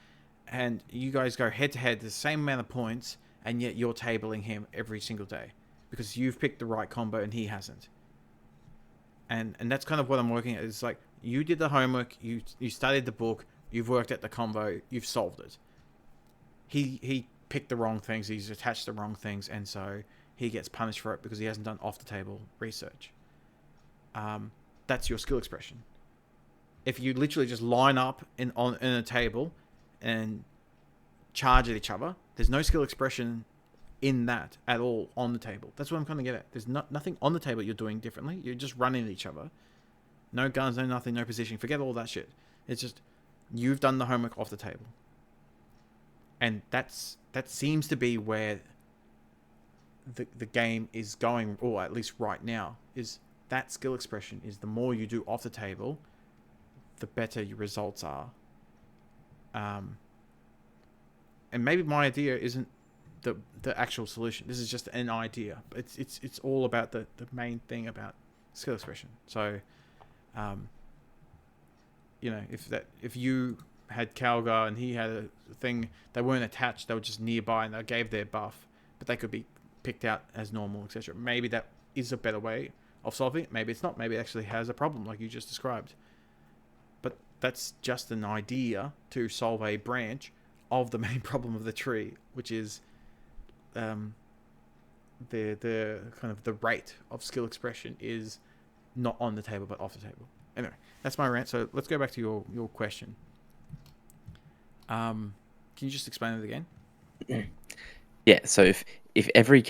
and you guys go head to head, the same amount of points, and yet you're tabling him every single day because you've picked the right combo and he hasn't. And that's kind of what I'm working at. It's like, you did the homework, you studied the book, you've worked at the combo, you've solved it. He picked the wrong things, he's attached the wrong things, and so he gets punished for it because he hasn't done off the table research. That's your skill expression. If you literally just line up in a table and charge at each other, there's no skill expression in that at all on the table. That's what I'm trying to get at. There's nothing on the table you're doing differently. You're just running at each other. No guns, no nothing, no positioning. Forget all that shit. It's just, you've done the homework off the table. And that seems to be where the game is going, or at least right now, is that skill expression is the more you do off the table, the better your results are. And maybe my idea isn't the actual solution. This is just an idea. It's all about the main thing about skill expression. So, if you had Calgar and he had a thing, they weren't attached, they were just nearby and they gave their buff, but they could be picked out as normal, etc. Maybe that is a better way of solving it. Maybe it's not. Maybe it actually has a problem like you just described. But that's just an idea to solve a branch of the main problem of the tree, which is the kind of the rate of skill expression is not on the table but off the table. Anyway, that's my rant. So let's go back to your question. Can you just explain it again? Yeah, so if every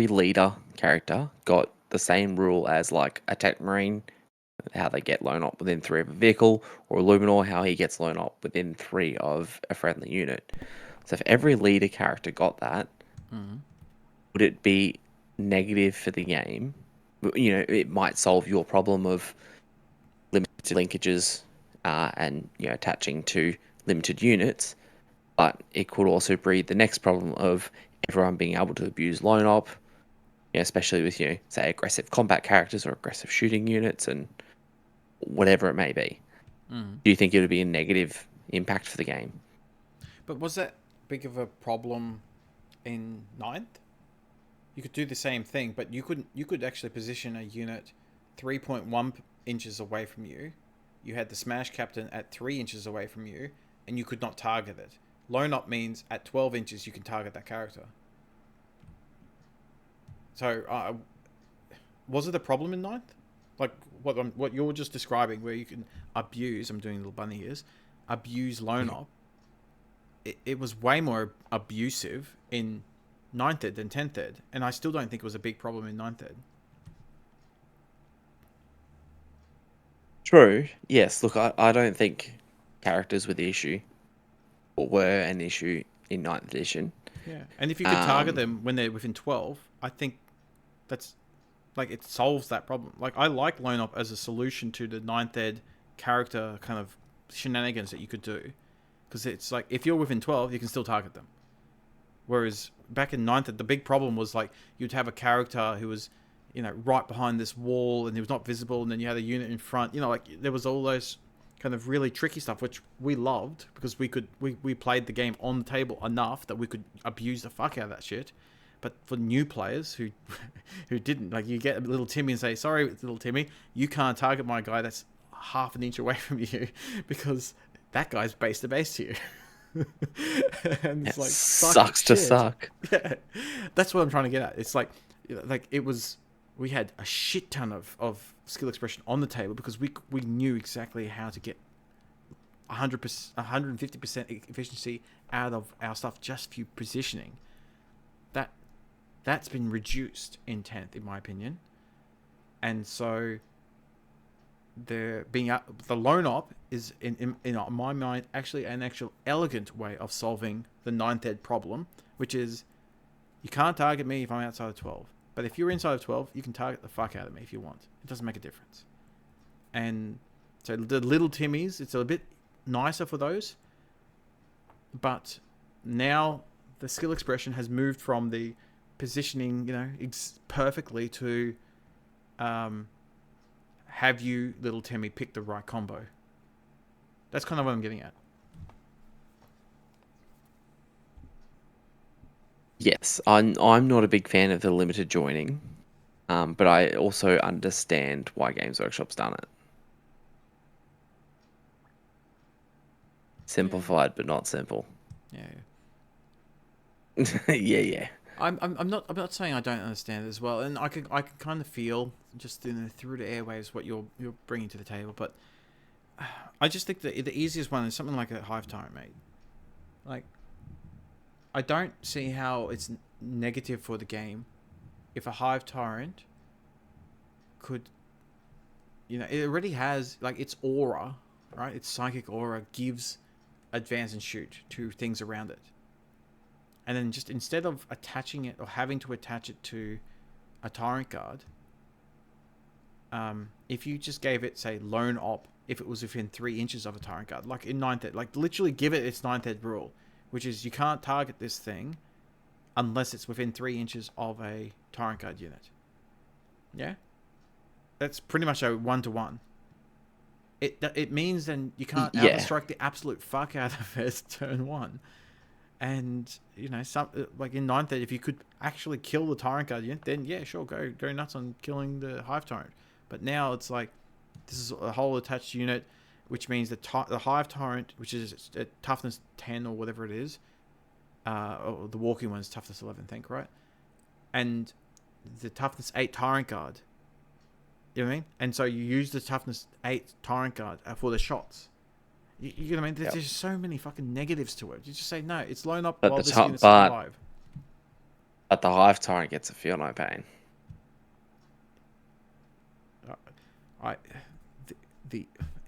leader character got the same rule as like a Tech Marine, how they get loan op within 3 of a vehicle, or a Luminor, how he gets loan op within 3 of a friendly unit. So if every leader character got that, would it be negative for the game? You know, it might solve your problem of limited linkages and attaching to limited units, but it could also breed the next problem of everyone being able to abuse loan op, especially with say aggressive combat characters or aggressive shooting units and whatever it may be. Do you think it would be a negative impact for the game? But was that big of a problem in 9th? You could do the same thing, but you could actually position a unit 3.1 inches away from you. You had the Smash Captain at 3 inches away from you, and you could not target it. Loan op means at 12 inches you can target that character. So, was it a problem in 9th? Like what you're just describing, where you can abuse, I'm doing little bunny ears, abuse loan op. It was way more abusive in 9th ed than 10th ed, and I still don't think it was a big problem in 9th ed. True. Yes. Look, I don't think characters were the issue, or were an issue in 9th edition. Yeah, and if you could target them when they're within 12, I think that's like it solves that problem. Like I like loan op as a solution to the 9th ed character kind of shenanigans that you could do, because it's like if you're within 12, you can still target them. Whereas back in 9th ed, the big problem was like you'd have a character who was right behind this wall and he was not visible, and then you had a unit in front. Like there was all those kind of really tricky stuff, which we loved because we played the game on the table enough that we could abuse the fuck out of that shit. But for new players who didn't, like, you get a little Timmy and say, sorry, little Timmy, you can't target my guy that's half an inch away from you because that guy's base to base to you. And it's like, sucks to suck. Yeah, that's what I'm trying to get at. It's like it was, we had a shit ton of skill expression on the table because we knew exactly how to get 100%, 150% efficiency out of our stuff just through positioning. That's been reduced in 10th, in my opinion. And so the lone op is in my mind actually an actual elegant way of solving the 9th ed problem, which is you can't target me if I'm outside of 12. But if you're inside of 12, you can target the fuck out of me if you want. It doesn't make a difference. And so the little Timmies, it's a bit nicer for those. But now the skill expression has moved from the positioning, perfectly to have you, little Timmy, pick the right combo. That's kind of what I'm getting at. Yes, I'm not a big fan of the limited joining, but I also understand why Games Workshop's done it. Simplified, but not simple. Yeah. yeah. I'm not saying I don't understand it as well, and I can kind of feel just through the airwaves what you're bringing to the table, but I just think that the easiest one is something like a Hive Tyrant, mate. Like, I don't see how it's negative for the game if a Hive Tyrant could, it already has, like, its aura, right? Its psychic aura gives advance and shoot to things around it. And then just instead of attaching it or having to attach it to a Tyrant Guard, if you just gave it, say, Lone Op, if it was within 3 inches of a Tyrant Guard, like in 9th ed, like literally give it its 9th ed rule, which is you can't target this thing unless it's within 3 inches of a Tyrant Guard unit. Yeah? That's pretty much a 1-to-1. It means then you can't Alpha Strike the absolute fuck out of it turn 1. And, some like in 9th ed, if you could actually kill the Tyrant Guard unit, then yeah, sure, go nuts on killing the Hive Tyrant. But now it's like, this is a whole attached unit, which means the Hive Tyrant, which is a toughness 10 or whatever it is, or the walking one's toughness 11, I think, right? And the toughness 8 Tyrant Guard. You know what I mean? And so you use the toughness 8 Tyrant Guard for the shots. You know what I mean? There's just so many fucking negatives to it. You just say, no, it's Lone Up while this unit's alive. But the Hive Tyrant gets a feel no pain.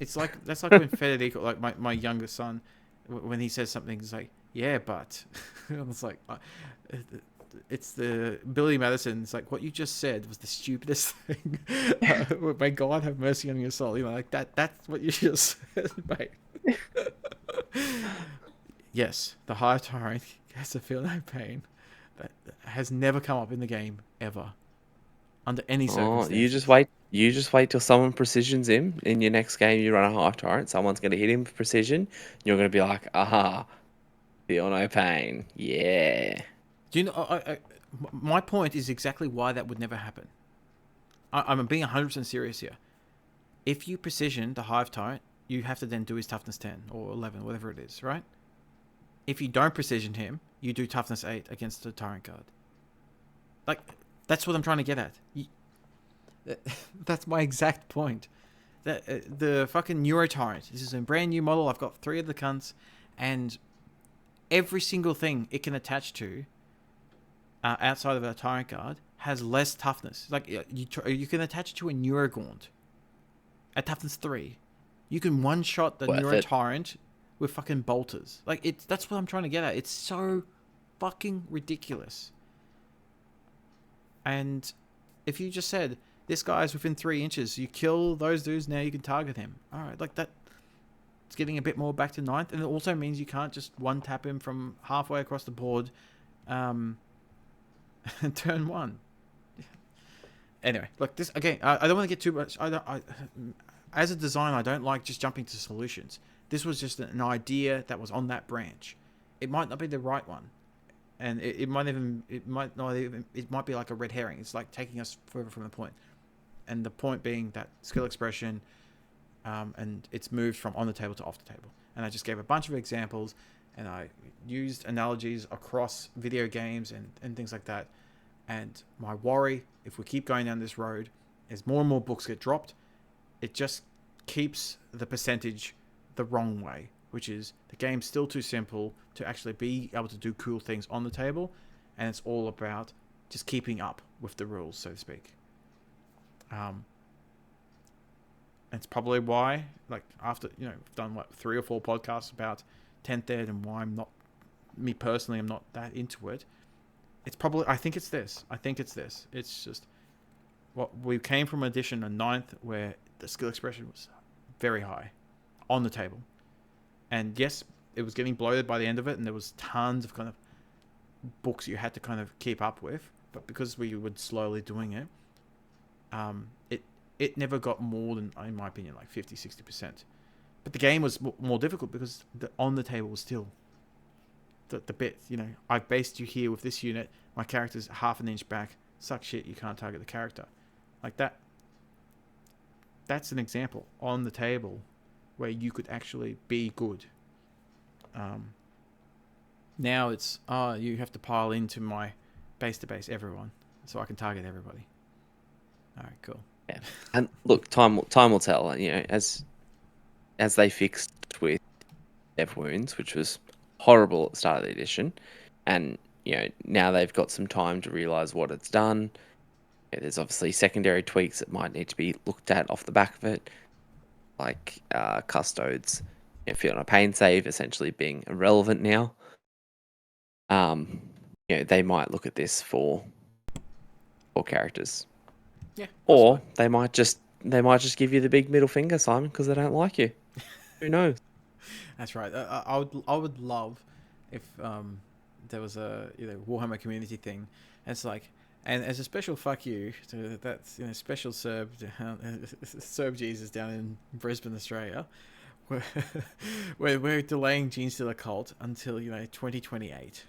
It's like, that's like when Federico, like my youngest son, when he says something, he's like, yeah, but it's like, it's the Billy Madison. It's like, what you just said was the stupidest thing. May God have mercy on your soul. Like that's what you just said, mate. Yes, the Hive Tyrant has a feel no pain. That has never come up in the game ever, under any circumstances. You just wait till someone precisions him in your next game. You run a Hive Tyrant. Someone's going to hit him with precision. You're going to be like, aha, feel no pain. Yeah. Do you know? My point is exactly why that would never happen. I'm being 100% serious here. If you precision the Hive Tyrant, you have to then do his toughness 10 or 11, whatever it is, right? If you don't precision him, you do toughness 8 against the Tyrant Guard. Like, that's what I'm trying to get at. That's my exact point. The fucking Neuro Tyrant. This is a brand new model. I've got 3 of the cunts, and every single thing it can attach to outside of a Tyrant Guard has less toughness. Like, you can attach it to a Neuro Gaunt at toughness 3. You can one-shot the Neuro Tyrant with fucking bolters. Like, that's what I'm trying to get at. It's so fucking ridiculous. And if you just said, this guy's within 3 inches, you kill those dudes, now you can target him. Alright, like that. It's getting a bit more back to 9th. And it also means you can't just one-tap him from halfway across the board turn 1. Anyway, look, this again, I don't want to get too much. As a designer, I don't like just jumping to solutions. This was just an idea that was on that branch. It might not be the right one, and it might be like a red herring. It's like taking us further from the point, and the point being that skill expression, and it's moved from on the table to off the table. And I just gave a bunch of examples, and I used analogies across video games and things like that. And my worry, if we keep going down this road, is more and more books get dropped. It just keeps the percentage the wrong way, which is the game's still too simple to actually be able to do cool things on the table, and it's all about just keeping up with the rules, so to speak. It's probably why, like, after, I've done, 3 or 4 podcasts about 10th Ed and why me personally, I'm not that into it. It's probably, I think it's this. It's just, we came from edition of 9th where the skill expression was very high on the table. And yes, it was getting bloated by the end of it, and there was tons of kind of books you had to kind of keep up with. But because we were slowly doing it, it never got more than, in my opinion, like 50, 60%. But the game was more difficult because the on the table was still the bit, I based you here with this unit, my character's half an inch back, suck shit, you can't target the character. Like that. That's an example on the table where you could actually be good. Now it's, you have to pile into my base to base everyone so I can target everybody. All right, cool. Yeah, and look, time will tell. As they fixed with dev wounds, which was horrible at the start of the edition, and now they've got some time to realize what it's done. There's obviously secondary tweaks that might need to be looked at off the back of it, like custodes, feeling a pain save essentially being irrelevant now. They might look at this for characters. Yeah. Or they might just give you the big middle finger, Simon, because they don't like you. Who knows? That's right. I would love if there was a Warhammer community thing. And it's like, and as a special fuck you to that special Serb Jesus down in Brisbane, Australia, where we're delaying Gene Stealer Cult until 2028.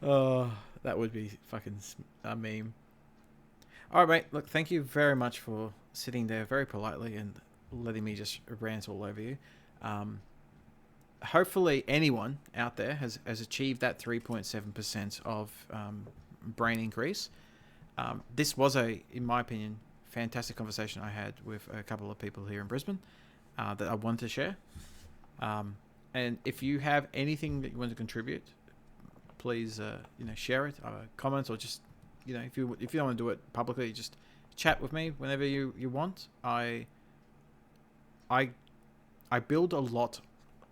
Oh, that would be fucking a meme. All right, mate. Look, thank you very much for sitting there very politely and letting me just rant all over you. Hopefully anyone out there has achieved that 3.7% of brain increase. This was in my opinion, fantastic conversation I had with a couple of people here in Brisbane that I wanted to share. And if you have anything that you want to contribute, please share it, comment, or just if you don't want to do it publicly, just chat with me whenever you want. I build a lot,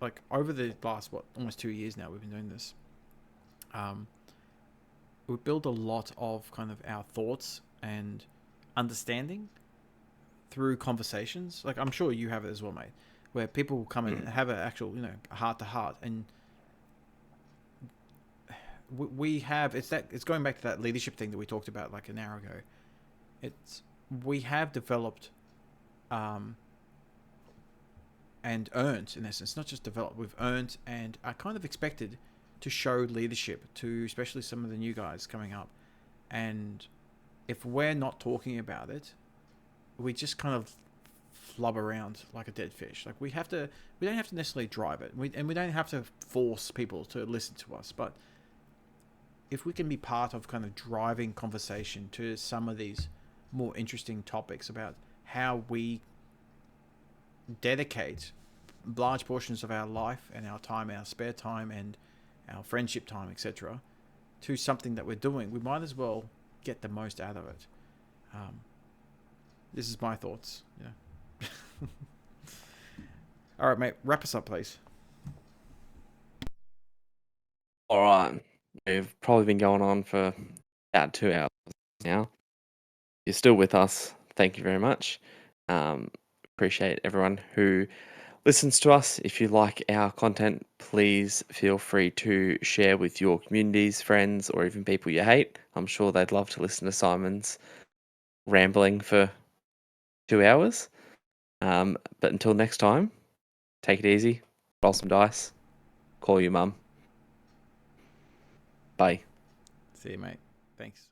like over the last almost 2 years now we've been doing this. We build a lot of kind of our thoughts and understanding through conversations. Like I'm sure you have it as well, mate, where people will come in and have an actual heart to heart, and we have it's going back to that leadership thing that we talked about like an hour ago. We have developed and earned, in essence, not just developed, we've earned and are kind of expected to show leadership to especially some of the new guys coming up. And if we're not talking about it, we just kind of flub around like a dead fish. Like we don't have to necessarily drive it, and we don't have to force people to listen to us, but if we can be part of kind of driving conversation to some of these more interesting topics about how we dedicate large portions of our life and our time, our spare time and our friendship time, etc., to something that we're doing, we might as well get the most out of it. This is my thoughts. Yeah. All right, mate. Wrap us up, please. All right. We've probably been going on for about 2 hours now. You're still with us. Thank you very much. Appreciate everyone who listens to us. If you like our content, please feel free to share with your communities, friends, or even people you hate. I'm sure they'd love to listen to Simon's rambling for 2 hours. But until next time, take it easy, roll some dice, call your mum. Bye. See you, mate. Thanks.